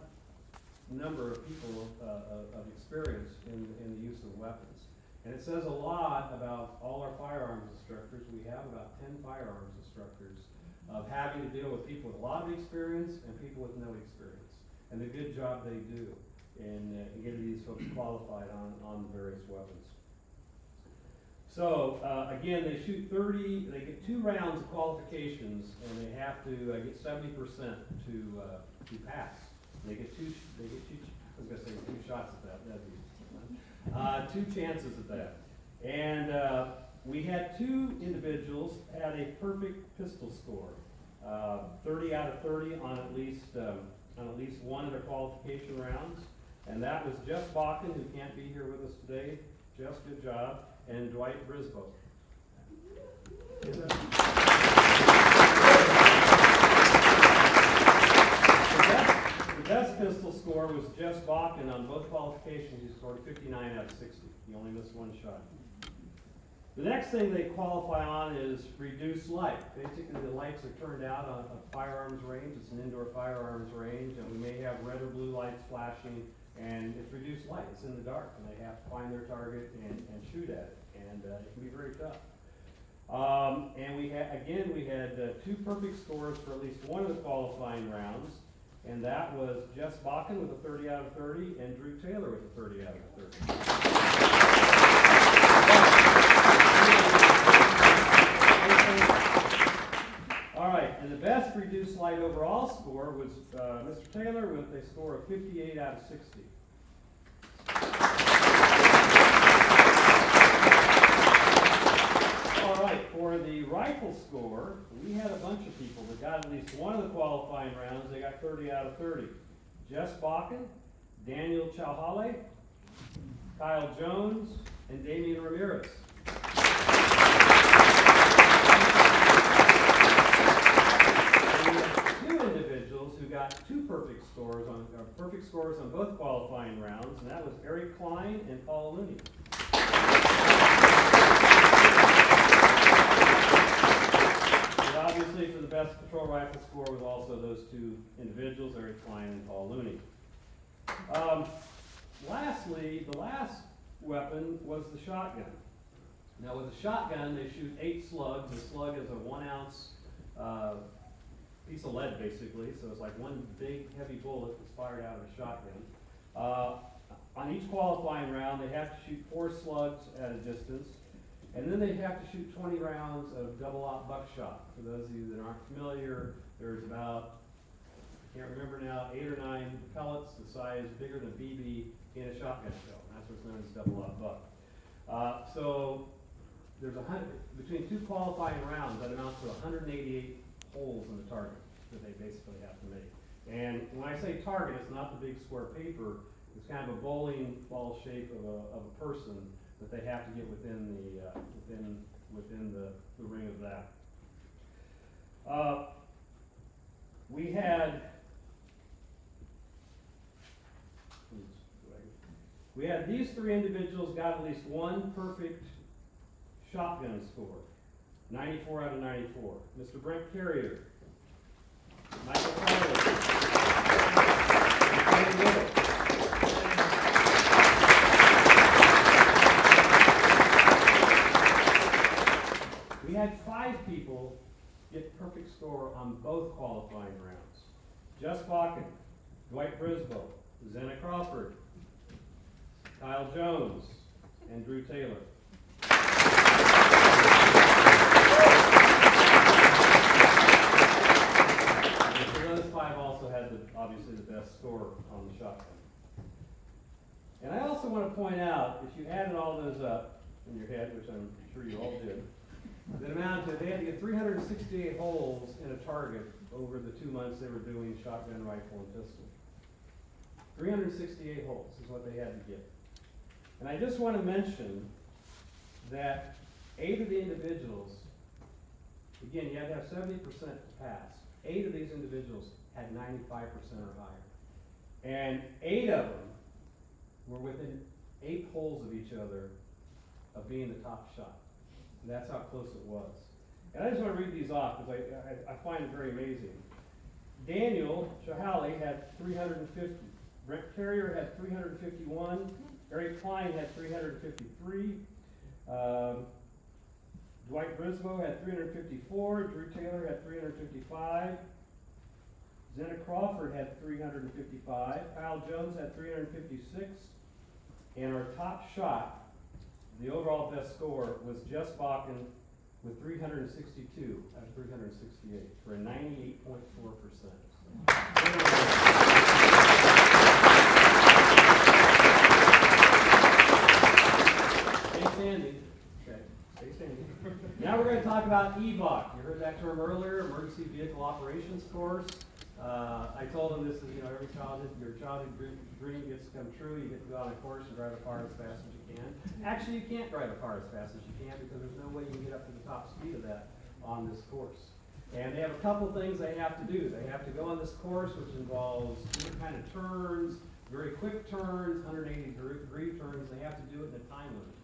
number of people of experience in the use of weapons. And it says a lot about all our firearms instructors. We have about 10 firearms instructors of having to deal with people with a lot of experience and people with no experience. And the good job they do in getting these folks qualified on the various weapons. So again, they shoot 30, they get 2 rounds of qualifications, and they have to get 70% to pass. They get two, I was gonna say 2 shots at that, that'd be 2 chances at that. And we had 2 individuals had a perfect pistol score, 30 out of 30 on at least one of their qualification rounds. And that was Jeff Bakken, who can't be here with us today. Jeff, good job. And Dwight Brisboe. The best pistol score was Jeff Bakken on both qualifications. He scored 59 out of 60. He only missed 1 shot. The next thing they qualify on is reduced light. Basically, the lights are turned out on a firearms range. It's an indoor firearms range, and we may have red or blue lights flashing, and it's reduced light. It's in the dark, and they have to find their target and shoot at it, and it can be very tough. And we had 2 perfect scores for at least one of the qualifying rounds, and that was Jess Bakken with a 30 out of 30, and Drew Taylor with a 30 out of 30. All right, and the best reduced light overall score was Mr. Taylor with a score of 58 out of 60. All right, for the rifle score, we had a bunch of people that got at least one of the qualifying rounds. They got 30 out of 30. Jess Bakken, Daniel Chauhale, Kyle Jones, and Damian Ramirez. And we had 2 individuals who got 2 perfect scores on both qualifying rounds, and that was Eric Klein and Paul Looney. And obviously, for the best patrol rifle score was also those 2 individuals, Eric Klein and Paul Looney. Lastly, the last weapon was the shotgun. Now with the shotgun, they shoot 8 slugs. The slug is a 1-ounce piece of lead, basically, so it's like one big heavy bullet that's fired out of a shotgun. On each qualifying round, they have to shoot 4 slugs at a distance, and then they have to shoot 20 rounds of double-aught buckshot. For those of you that aren't familiar, there's about, I can't remember now, 8 or 9 pellets the size bigger than BB in a shotgun shell. That's what's known as double-aught buck. So there's between 2 qualifying rounds, that amounts to 188 holes in the target. that they basically have to make. And when I say target, it's not the big square paper, it's kind of a bowling ball shape of a person that they have to get within the ring of that. We had these three individuals got at least one perfect shotgun score, 94 out of 94. Mr. Brent Carrier, Michael Carter, and Tony Little. We had 5 people get perfect score on both qualifying rounds. Jess Bakken, Dwight Brisboe, Zenna Crawford, Kyle Jones, and Drew Taylor. Those 5 also had obviously the best score on the shotgun. And I also want to point out, if you added all those up in your head, which I'm sure you all did, that amounted to, they had to get 368 holes in a target over the 2 months they were doing shotgun, rifle, and pistol. 368 holes is what they had to get. And I just want to mention that 8 of the individuals, again, you had to have 70% to pass. 8 of these individuals had 95% or higher. And 8 of them were within 8 holes of each other of being the top shot. And that's how close it was. And I just want to read these off because I find it very amazing. Daniel Shahali had 350. Brent Carrier had 351. Eric Klein had 353. Dwight Brisboe had 354. Drew Taylor had 355. Zenna Crawford had 355. Kyle Jones had 356. And our top shot, the overall best score, was Jess Bakken with 362 out of 368 for a 98.4%. Stay standing. Okay, stay standing. Now we're going to talk about EVOC. You heard that term earlier, Emergency Vehicle Operations Course. I told them this is, every childhood, your childhood dream gets to come true. You get to go on a course and drive a car as fast as you can. Actually, you can't drive a car as fast as you can because there's no way you can get up to the top speed of that on this course. And they have a couple things they have to do. They have to go on this course, which involves different kind of turns, very quick turns, 180-degree turns. They have to do it in a time limit.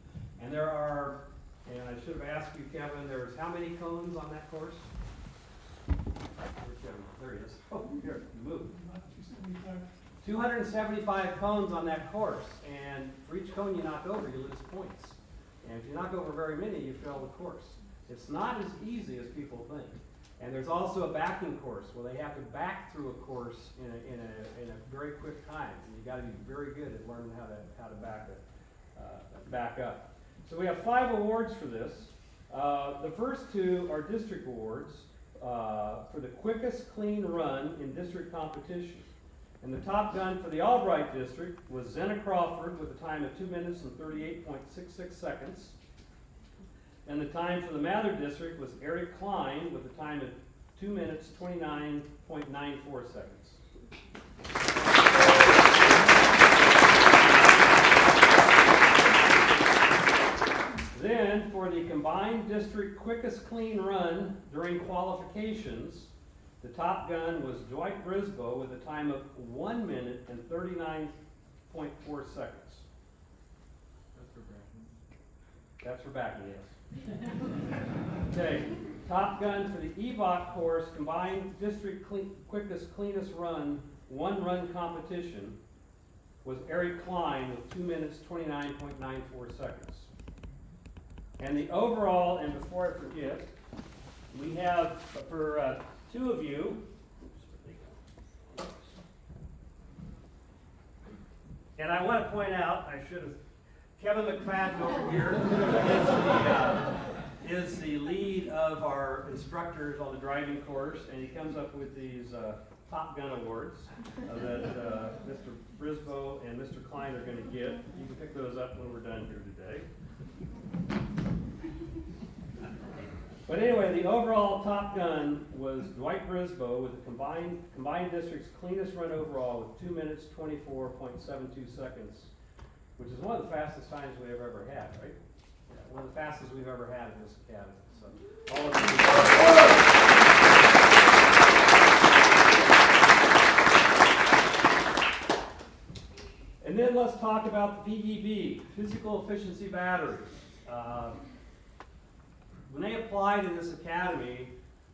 And there are, and I should have asked you, Kevin, there's how many cones on that course? Where's Kevin? There he is. Oh, here, you moved. 275 cones on that course, and for each cone you knock over, you lose points. And if you knock over very many, you fail the course. It's not as easy as people think. And there's also a backing course where they have to back through a course in a very quick time. And you got to be very good at learning how to back up. So we have 5 awards for this. The first 2 are district awards for the quickest clean run in district competition. And the top gun for the Albright district was Zenna Crawford with a time of 2 minutes and 38.66 seconds. And the time for the Mather district was Eric Klein with a time of 2 minutes, 29.94 seconds. Then, for the combined district quickest clean run during qualifications, the top gun was Dwight Brisboe with a time of 1 minute and 39.4 seconds. That's for backing, yes. Okay, top gun for the EVOC course, combined district quickest cleanest run, 1 run competition, was Eric Klein with 2 minutes, 29.94 seconds. And the overall, and before I forget, we have for 2 of you, and I want to point out, I should have, Kevin McFadden over here is the lead of our instructors on the driving course, and he comes up with these Top Gun awards that Mr. Brisboe and Mr. Klein are going to get. You can pick those up when we're done here today. But anyway, the overall top gun was Dwight Brisboe with the combined district's cleanest run overall with 2 minutes, 24.72 seconds, which is one of the fastest times we've ever had, right? Yeah, one of the fastest we've ever had in this academy. So, all of you. And then let's talk about the PEB, Physical Efficiency Battery. When they apply to this academy,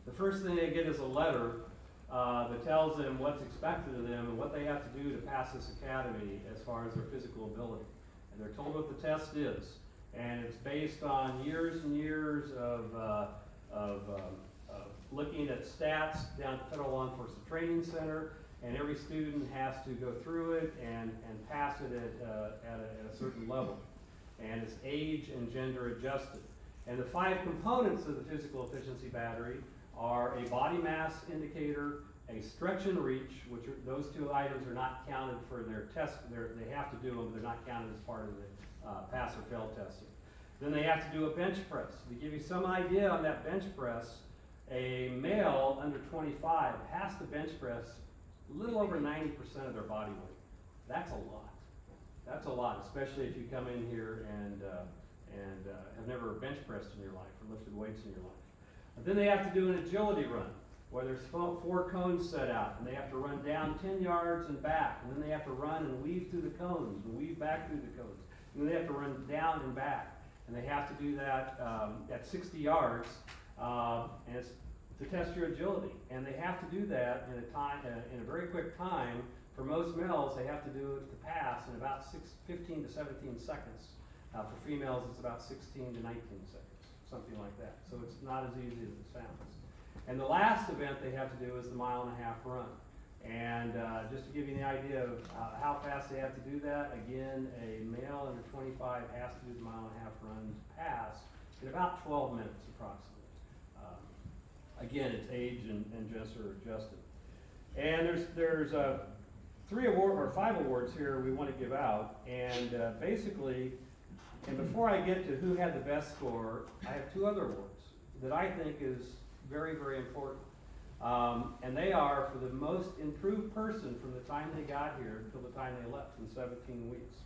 the first thing they get is a letter that tells them what's expected of them and what they have to do to pass this academy as far as their physical ability. And they're told what the test is. And it's based on years and years of looking at stats down at the Federal Law Enforcement Training Center, and every student has to go through it and pass it at a certain level. And it's age and gender adjusted. And the 5 components of the physical efficiency battery are a body mass indicator, a stretch and reach, which are, those 2 items are not counted for their test. They have to do them, but they're not counted as part of the pass or fail testing. Then they have to do a bench press. To give you some idea on that bench press, a male under 25 has to bench press a little over 90% of their body weight. That's a lot. That's a lot, especially if you come in here and have never bench pressed in your life or lifted weights in your life. And then they have to do an agility run, where there's 4 cones set out, and they have to run down 10 yards and back, and then they have to run and weave through the cones, and weave back through the cones, and then they have to run down and back, and they have to do that at 60 yards, and it's to test your agility. And they have to do that in a very quick time. For most males, they have to do it to pass in about 15 to 17 seconds. For females, it's about 16 to 19 seconds, something like that. So it's not as easy as it sounds. And the last event they have to do is the 1.5 mile run. And just to give you an idea of how fast they have to do that, again, a male under 25 has to do the 1.5 mile run to pass in about 12 minutes approximately. Again, it's age and gender adjusted. And there's 5 awards here we want to give out. And basically, and before I get to who had the best score, I have 2 other awards that I think is very, very important. And they are for the most improved person from the time they got here until the time they left in 17 weeks.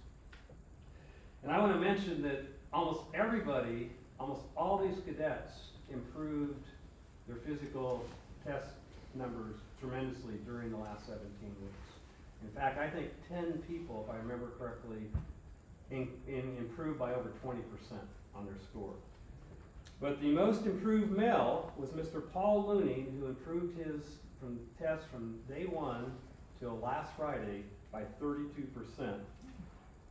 And I want to mention that almost everybody, almost all these cadets improved their physical test numbers tremendously during the last 17 weeks. In fact, I think 10 people, if I remember correctly, improved by over 20% on their score. But the most improved male was Mr. Paul Looney, who improved his test from day 1 till last Friday by 32%.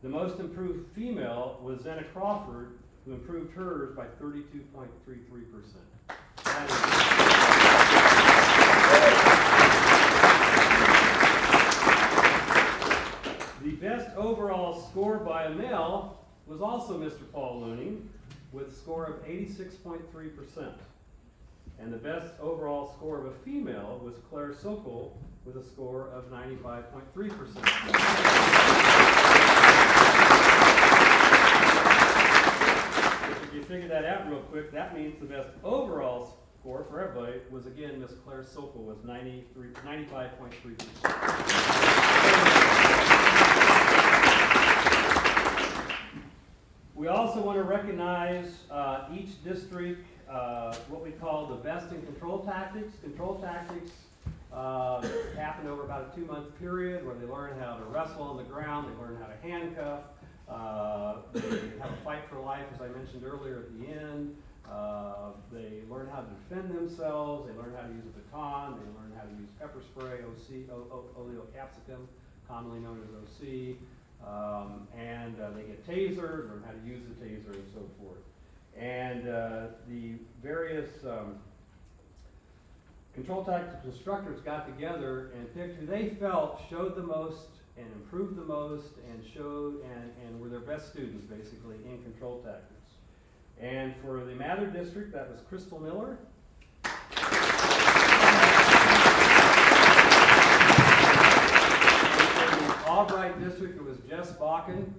The most improved female was Zenna Crawford, who improved hers by 32.33%. The best overall score by a male was also Mr. Paul Looney, with a score of 86.3%. And the best overall score of a female was Claire Sokol, with a score of 95.3%. If you figure that out real quick, that means the best overall score for everybody was, again, Miss Claire Sokol with 95.3%. We also want to recognize each district, what we call the best in control tactics. Control tactics happen over about a 2-month period where they learn how to wrestle on the ground, they learn how to handcuff, they have a fight for life, as I mentioned earlier at the end. They learn how to defend themselves, they learn how to use a baton, they learn how to use pepper spray, oleocapsicum, commonly known as OC. And they get tasered, learn how to use the taser, and so forth. And the various control tactics instructors got together and picked who they felt showed the most and improved the most and and were their best students, basically, in control tactics. And for the Mather district, that was Crystal Miller. Albright district, it was Jess Bakken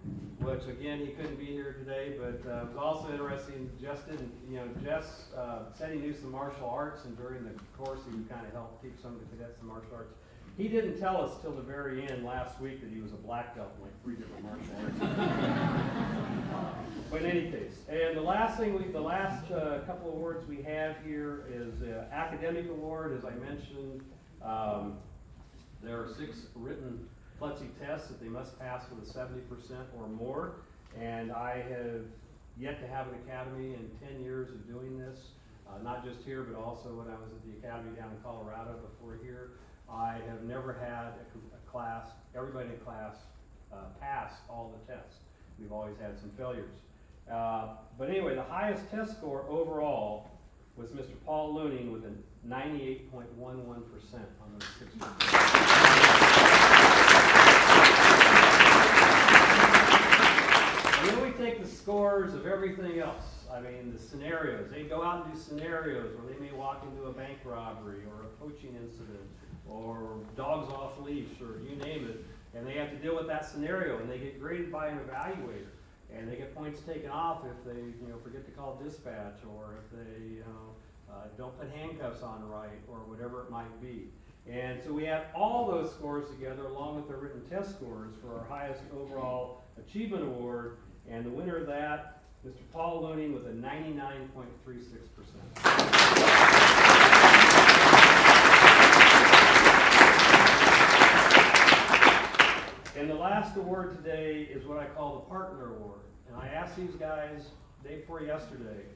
which again, he couldn't be here today, but it was also interesting, Justin, Jess said he knew some martial arts, and during the course he would kind of help teach some of the cadets some martial arts. He didn't tell us till the very end last week that he was a black belt in like 3 different martial arts. But in any case, and the last couple of awards we have here is academic award, as I mentioned. There are 6 written PRLEA tests that they must pass with a 70% or more, and I have yet to have an academy in 10 years of doing this, not just here, but also when I was at the academy down in Colorado before here. I have never had a class, everybody in class pass all the tests. We've always had some failures. But anyway, the highest test score overall was Mr. Paul Looning with a 98.11% on those 6 And then we take the scores of everything else. I mean, the scenarios. They go out and do scenarios where they may walk into a bank robbery or a poaching incident or dogs off leash or you name it, and they have to deal with that scenario, and they get graded by an evaluator, and they get points taken off if they forget to call dispatch, or if they don't put handcuffs on right, or whatever it might be. And so we add all those scores together along with the written test scores for our highest overall achievement award, and the winner of that, Mr. Paul Looning with a 99.36%. And the last award today is what I call the Partner Award. And I asked these guys day before yesterday,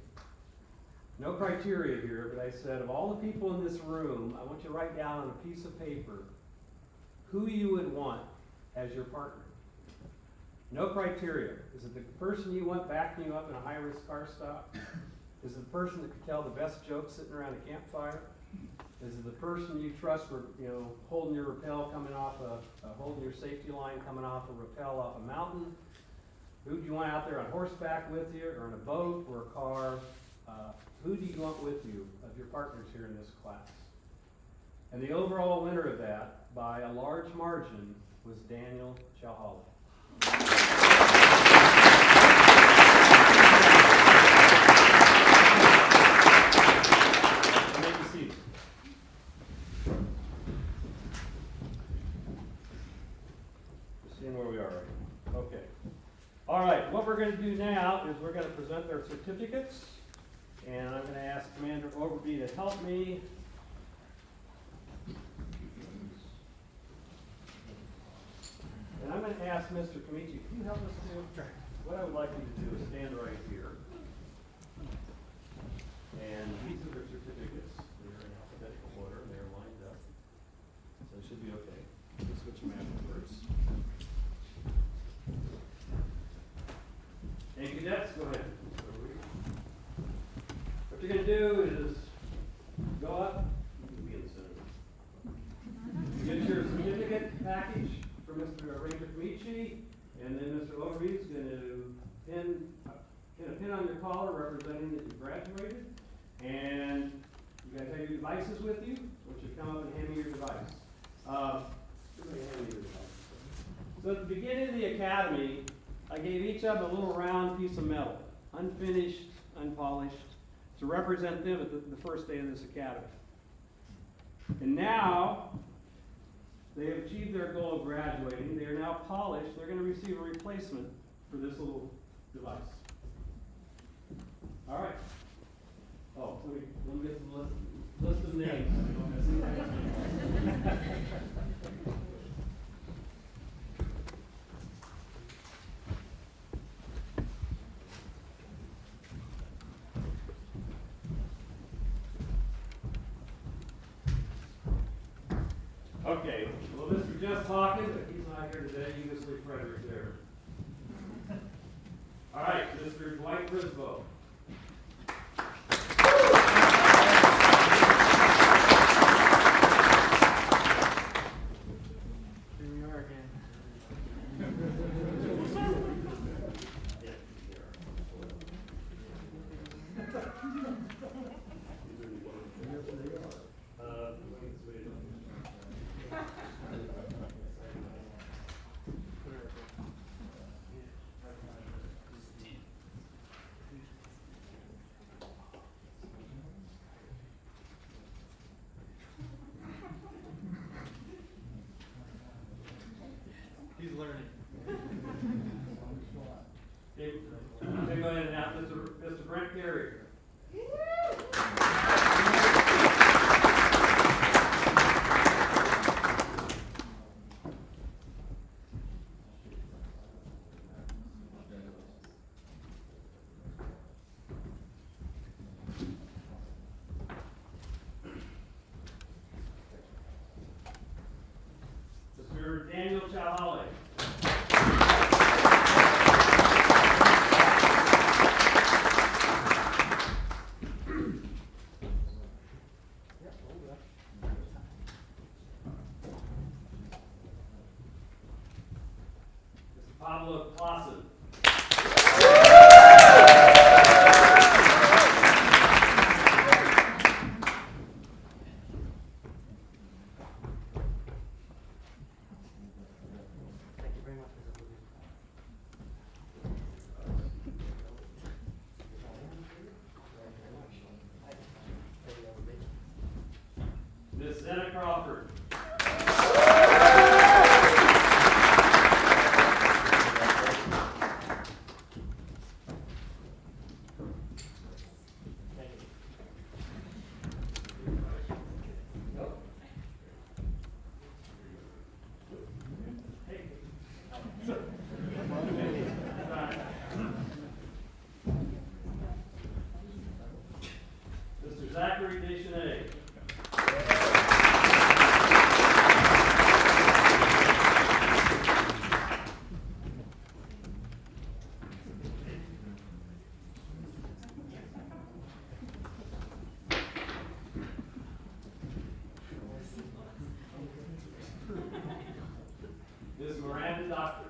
no criteria here, but I said, of all the people in this room, I want you to write down on a piece of paper who you would want as your partner. No criteria. Is it the person you want backing you up in a high-risk car stop? Is it the person that could tell the best jokes sitting around a campfire? Is it the person you trust for, holding your rappel coming off holding your safety line coming off a rappel off a mountain? Who do you want out there on horseback with you, or in a boat, or a car? Who do you want with you of your partners here in this class? And the overall winner of that, by a large margin, was Daniel Chalhali. All right, what we're going to do now is we're going to present their certificates, and I'm going to ask Commander Overby to help me. And I'm going to ask Mr. Kamichi, can you help us too? Sure. What I would like you to do is stand right here. And these are their certificates. They're in alphabetical order, and they're lined up. So it should be okay. We'll switch them afterwards. And cadets, go ahead. What you're going to do is go up. You can be in the center. Get your certificate package from Mr. Ranger Kamichi, and then Mr. Overby is going to pin a pin on your collar representing that you graduated. And you got to take your devices with you, which you come up and hand me your device. So at the beginning of the academy, I gave each of them a little round piece of metal, unfinished, unpolished, to represent them at the first day of this academy. And now, they have achieved their goal of graduating. They are now polished. They're going to receive a replacement for this little device. All right. Oh, let me get some list of names. Okay, well, Mr. Jeff Hawkins, he's not here today, you just leave Frederick there. All right, Mr. Dwight Grisbo.
Here we are again.
behalf of Mr. Brent Carrier. Mr. Daniel Chahale. Mr. Pablo Clausen.
Thank you very much, Mr.
Ms. Zena Crawford. Mr. Zachary Deschanel. Ms. Miranda Doctor.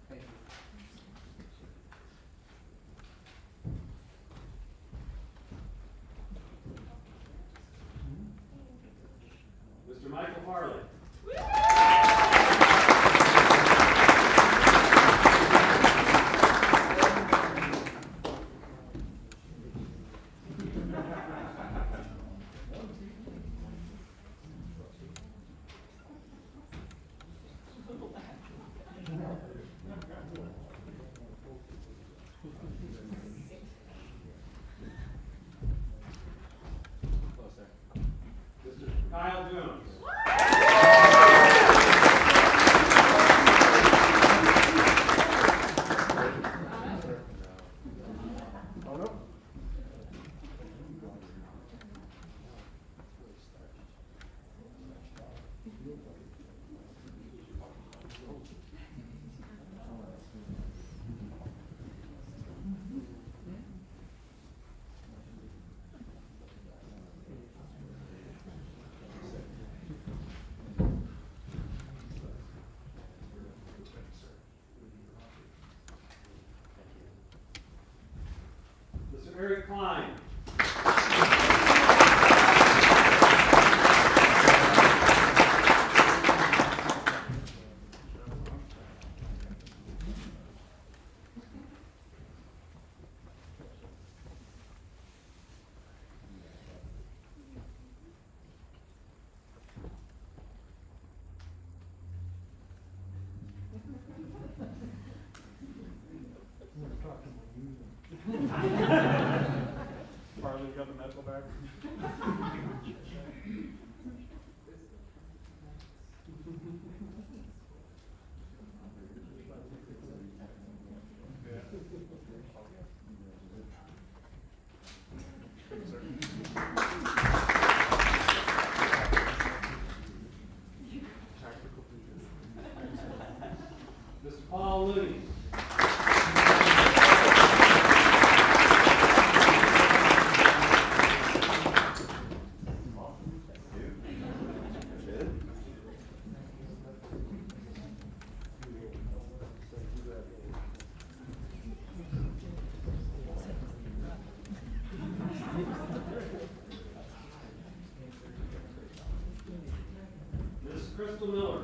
Thank you.
Mr. Michael Farley. Mr. Kyle Jones.
Oh, no.
Mr. Eric Klein.
Farley, got the medical bag?
Mr. Paul Looney. Ms. Crystal Miller.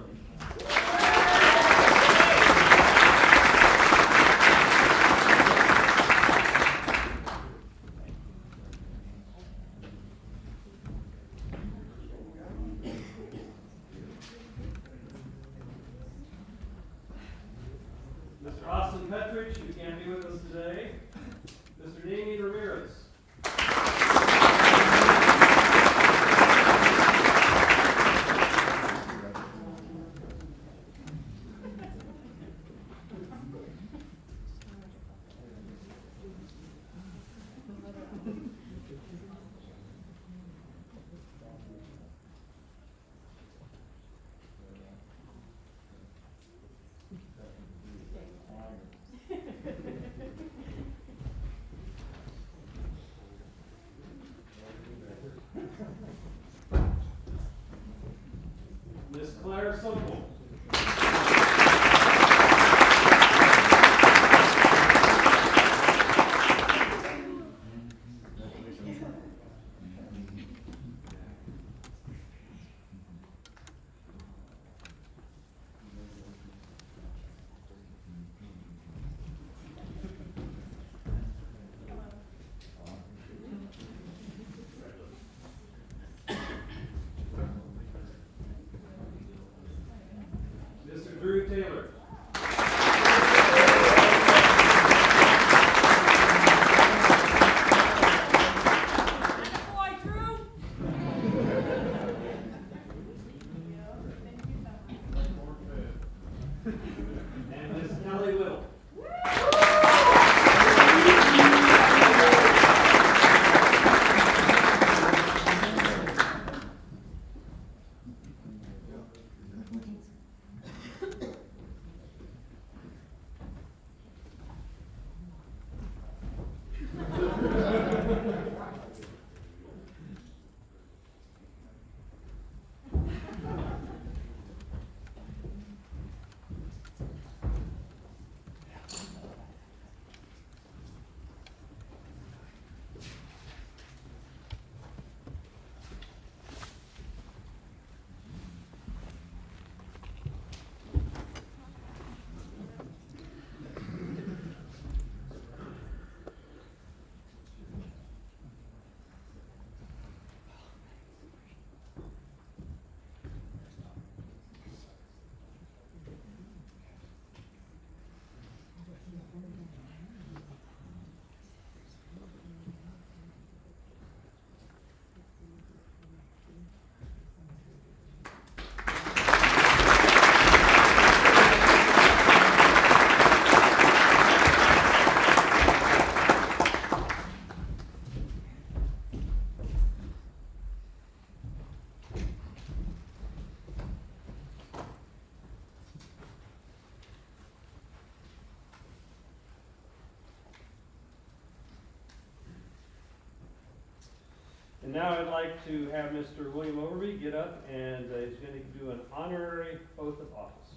And now I'd like to have Mr. William Overby get up and he's going to do an honorary oath of office.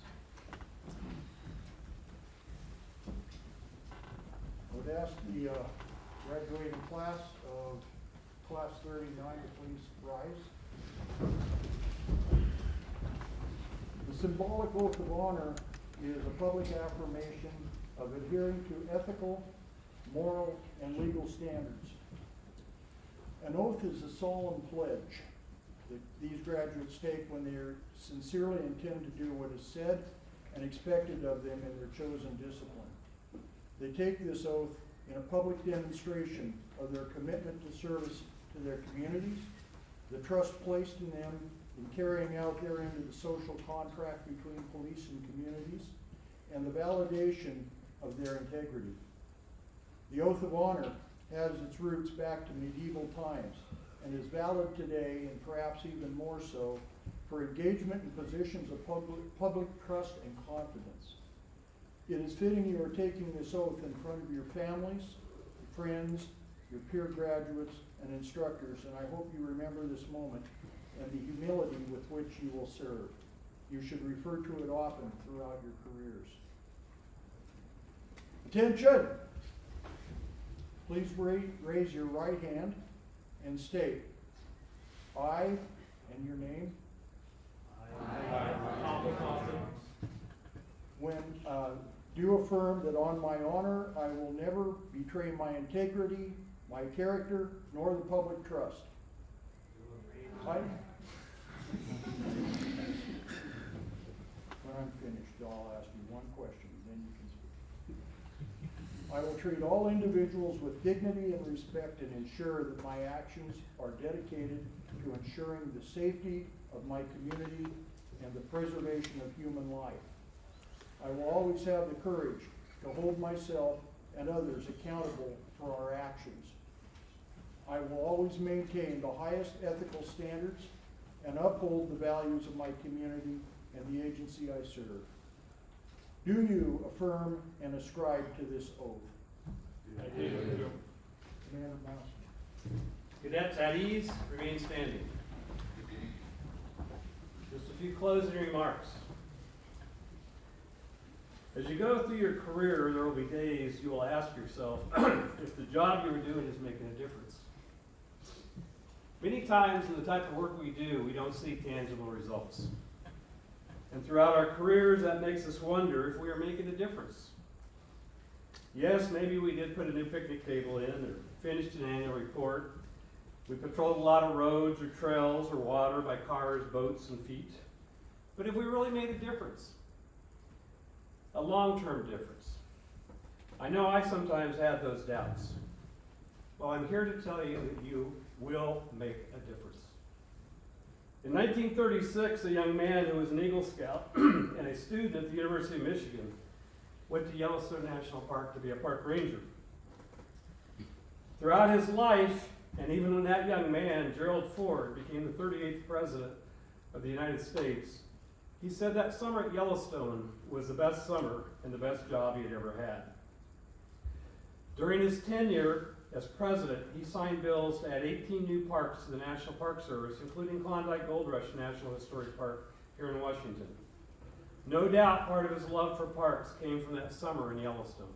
I would ask the graduating class of Class 39 to please rise. The symbolic oath of honor is a public affirmation of adhering to ethical, moral, and legal standards. An oath is a solemn pledge that these graduates take when they sincerely intend to do what is said and expected of them in their chosen discipline. They take this oath in a public demonstration of their commitment to service to their communities, the trust placed in them in carrying out their end of the social contract between police and communities, and the validation of their integrity. The oath of honor has its roots back to medieval times and is valid today, and perhaps even more so, for engagement in positions of public trust and confidence. It is fitting you are taking this oath in front of your families, your friends, your peer graduates, and instructors, and I hope you remember this moment and the humility with which you will serve. You should refer to it often throughout your careers. Attention! Please raise your right hand and state, I, and your name. When do affirm that on my honor I will never betray my integrity, my character, nor the public trust. I, when I'm finished, I'll ask you one question, then you can speak. I will treat all individuals with dignity and respect and ensure that my actions are dedicated to ensuring the safety of my community and the preservation of human life. I will always have the courage to hold myself and others accountable for our actions. I will always maintain the highest ethical standards and uphold the values of my community and the agency I serve. Do you affirm and ascribe to this oath?
I do.
Commander Mouse.
Cadets at ease, remain standing. Just a few closing remarks. As you go through your career, there will be days you will ask yourself if the job you are doing is making a difference. Many times in the type of work we do, we don't see tangible results. And throughout our careers, that makes us wonder if we are making a difference. Yes, maybe we did put a new picnic table in or finished an annual report. We patrolled a lot of roads or trails or water by cars, boats, and feet. But have we really made a difference? A long-term difference? I know I sometimes have those doubts. Well, I'm here to tell you that you will make a difference. In 1936, a young man who was an Eagle Scout and a student at the University of Michigan went to Yellowstone National Park to be a park ranger. Throughout his life, and even when that young man, Gerald Ford, became the 38th President of the United States, he said that summer at Yellowstone was the best summer and the best job he had ever had. During his tenure as president, he signed bills to add 18 new parks to the National Park Service, including Klondike Gold Rush National Historic Park here in Washington. No doubt part of his love for parks came from that summer in Yellowstone.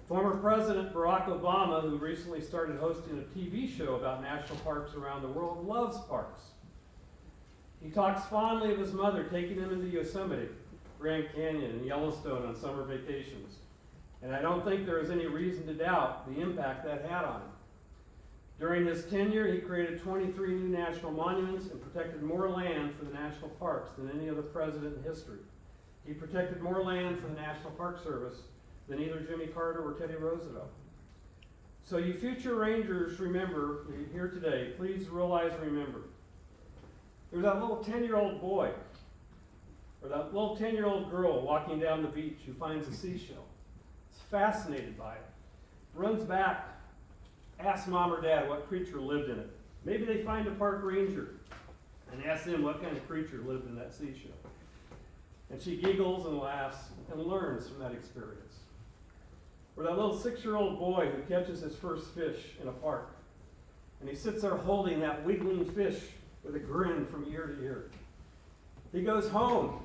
Former President Barack Obama, who recently started hosting a TV show about national parks around the world, loves parks. He talks fondly of his mother taking him into Yosemite, Grand Canyon, and Yellowstone on summer vacations. And I don't think there is any reason to doubt the impact that had on him. During his tenure, he created 23 new national monuments and protected more land for the national parks than any other president in history. He protected more land for the National Park Service than either Jimmy Carter or Teddy Roosevelt. So you future rangers, remember, you're here today, please realize and remember. There's that little 10-year-old boy or that little 10-year-old girl walking down the beach who finds a seashell. Is fascinated by it. Runs back, asks mom or dad what creature lived in it. Maybe they find a park ranger and ask them what kind of creature lived in that seashell. And she giggles and laughs and learns from that experience. Or that little 6-year-old boy who catches his first fish in a park and he sits there holding that wiggling fish with a grin from ear to ear. He goes home,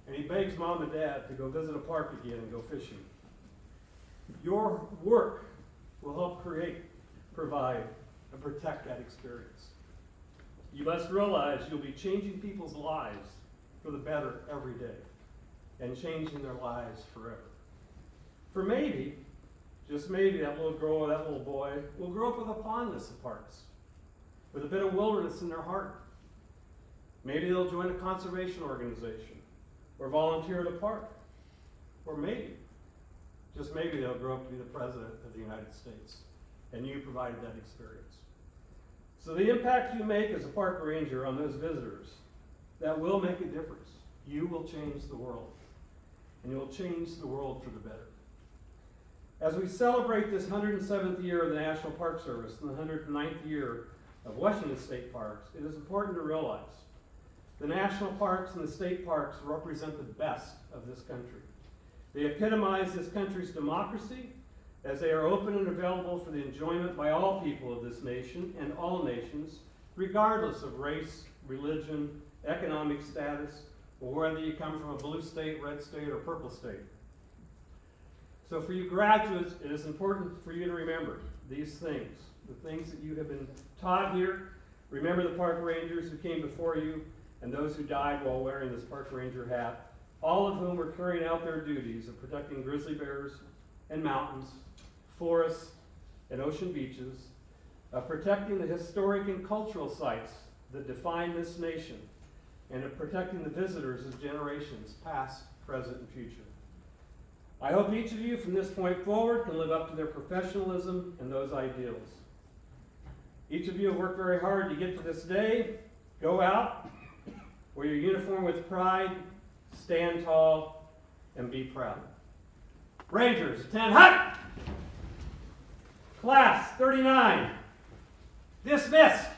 and he begs mom and dad to go visit a park again and go fishing. Your work will help create, provide, and protect that experience. You must realize you'll be changing people's lives for the better every day, and changing their lives forever. For maybe, just maybe, that little girl or that little boy will grow up with a fondness of parks, with a bit of wilderness in their heart. Maybe they'll join a conservation organization, or volunteer at a park. Or maybe, just maybe, they'll grow up to be the President of the United States, and you provided that experience. So the impact you make as a park ranger on those visitors, that will make a difference. You will change the world, and you'll change the world for the better. As we celebrate this 107th year of the National Park Service and the 109th year of Washington State Parks, it is important to realize the national parks and the state parks represent the best of this country. They epitomize this country's democracy, as they are open and available for the enjoyment by all people of this nation and all nations, regardless of race, religion, economic status, or whether you come from a blue state, red state, or purple state. So for you graduates, it is important for you to remember these things, the things that you have been taught here. Remember the park rangers who came before you and those who died while wearing this park ranger hat, all of whom were carrying out their duties of protecting grizzly bears and mountains, forests and ocean beaches, of protecting the historic and cultural sites that define this nation, and of protecting the visitors of generations past, present, and future. I hope each of you from this point forward can live up to their professionalism and those ideals. Each of you have worked very hard to get to this day. Go out, wear your uniform with pride, stand tall, and be proud. Rangers, attend hut! Class 39, dismissed!